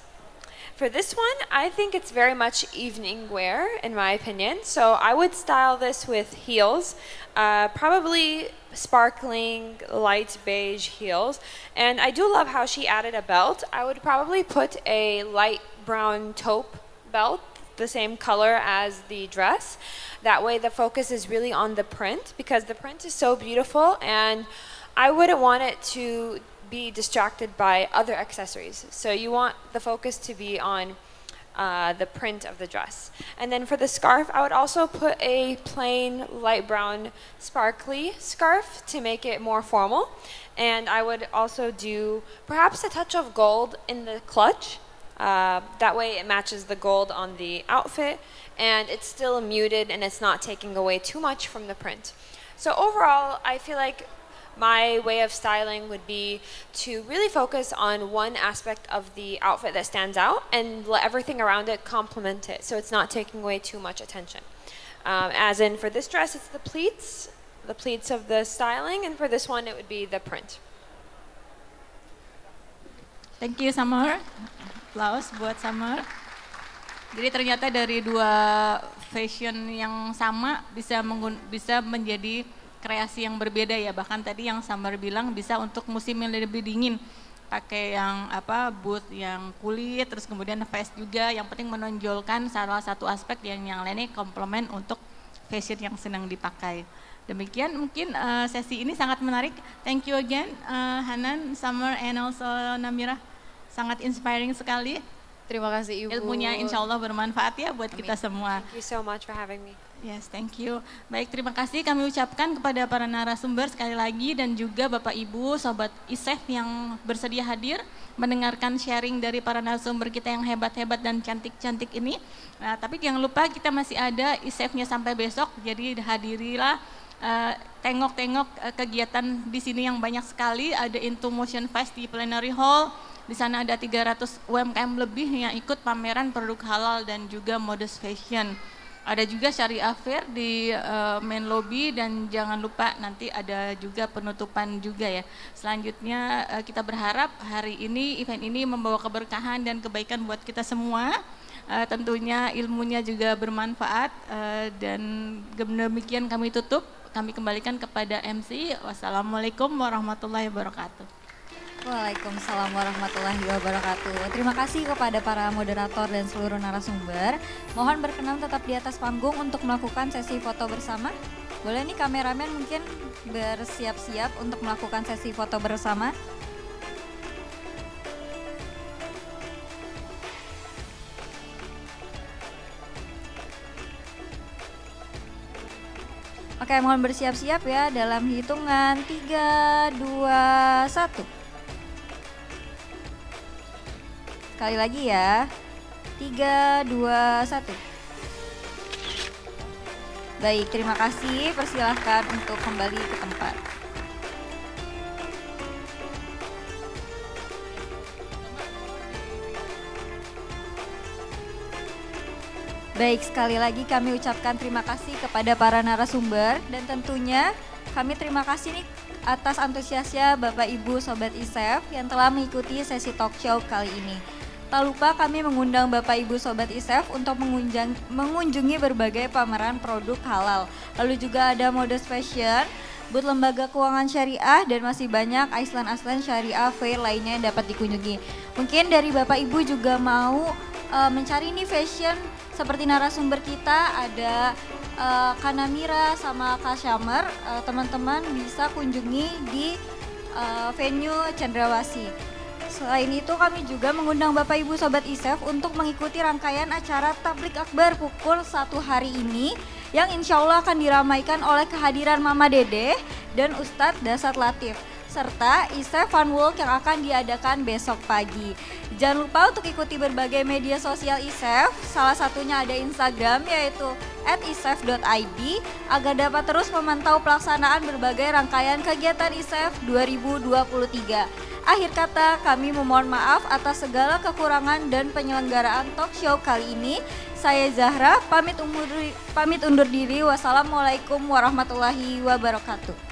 [SPEAKER 4] for this one, I think it's very much evening wear, in my opinion. So I would style this with heels, probably sparkling light beige heels. And I do love how she added a belt. I would probably put a light brown taupe belt, the same color as the dress. That way the focus is really on the print, because the print is so beautiful, and I wouldn't want it to be distracted by other accessories. So you want the focus to be on the print of the dress. And then for the scarf, I would also put a plain light brown sparkly scarf to make it more formal. And I would also do perhaps a touch of gold in the clutch. That way it matches the gold on the outfit, and it's still muted and it's not taking away too much from the print. So overall, I feel like my way of styling would be to really focus on one aspect of the outfit that stands out and let everything around it complement it, so it's not taking away too much attention. As in for this dress, it's the pleats of the styling, and for this one, it would be the print.
[SPEAKER 6] Thank you, Summer. Applause buat Summer. Jadi ternyata dari dua fashion yang sama bisa menjadi kreasi yang berbeda ya. Bahkan tadi yang Summer bilang bisa untuk musim yang lebih dingin pakai yang boot yang kulit, terus kemudian vest juga, yang penting menonjolkan salah satu aspek yang lainnya komplement untuk fashion yang sedang dipakai. Demikian mungkin sesi ini sangat menarik. Thank you again Hanan, Summer, and also Namira. Sangat inspiring sekali.
[SPEAKER 3] Terima kasih Ibu.
[SPEAKER 6] Ilmunya insya Allah bermanfaat ya buat kita semua.
[SPEAKER 4] Thank you so much for having me.
[SPEAKER 6] Yes, thank you. Baik, terima kasih kami ucapkan kepada para narasumber sekali lagi, dan juga Bapak Ibu, Sobat ISEF yang bersedia hadir mendengarkan sharing dari para narasumber kita yang hebat-hebat dan cantik-cantik ini. Nah, tapi jangan lupa kita masih ada ISEF-nya sampai besok, jadi hadirilah, tengok-tengok kegiatan di sini yang banyak sekali. Ada Into Motion Fest di Plenary Hall. Di sana ada 300 UMKM lebih yang ikut pameran produk halal dan juga modest fashion. Ada juga Syariah Fair di main lobby, dan jangan lupa nanti ada juga penutupan juga ya. Selanjutnya kita berharap hari ini, event ini membawa keberkahan dan kebaikan buat kita semua. Tentunya ilmunya juga bermanfaat, dan demikian kami tutup. Kami kembalikan kepada MC. Wassalamualaikum warahmatullahi wabarakatuh.
[SPEAKER 1] Waalaikumsalam warahmatullahi wabarakatuh. Terima kasih kepada para moderator dan seluruh narasumber. Mohon berkenan tetap di atas panggung untuk melakukan sesi foto bersama. Boleh nih kameramen mungkin bersiap-siap untuk melakukan sesi foto bersama. Oke, mohon bersiap-siap ya dalam hitungan 3, 2, 1. Sekali lagi ya, 3, 2, 1. Baik, terima kasih. Persilahkan untuk kembali ke tempat. Baik, sekali lagi kami ucapkan terima kasih kepada para narasumber, dan tentunya kami terima kasih nih atas antusiasnya Bapak Ibu Sobat ISEF yang telah mengikuti sesi talk show kali ini. Tak lupa kami mengundang Bapak Ibu Sobat ISEF untuk mengunjungi berbagai pameran produk halal. Lalu juga ada modest fashion, booth lembaga keuangan syariah, dan masih banyak Iceland Syariah Fair lainnya yang dapat dikunjungi. Mungkin dari Bapak Ibu juga mau mencari nih fashion seperti narasumber kita, ada Kanamira sama Kak Syamer, teman-teman bisa kunjungi di venue Cendrawasih. Selain itu kami juga mengundang Bapak Ibu Sobat ISEF untuk mengikuti rangkaian acara Tablik Akbar pukul 1 hari ini yang insya Allah akan diramaikan oleh kehadiran Mama Dede dan Ustadz Dasat Latif serta ISEF Fun Walk yang akan diadakan besok pagi. Jangan lupa untuk ikuti berbagai media sosial ISEF, salah satunya ada Instagram yaitu @isef.id agar dapat terus memantau pelaksanaan berbagai rangkaian kegiatan ISEF 2023. Akhir kata, kami memohon maaf atas segala kekurangan dan penyelenggaraan talk show kali ini. Saya Zahra, pamit undur diri. Wassalamualaikum warahmatullahi wabarakatuh.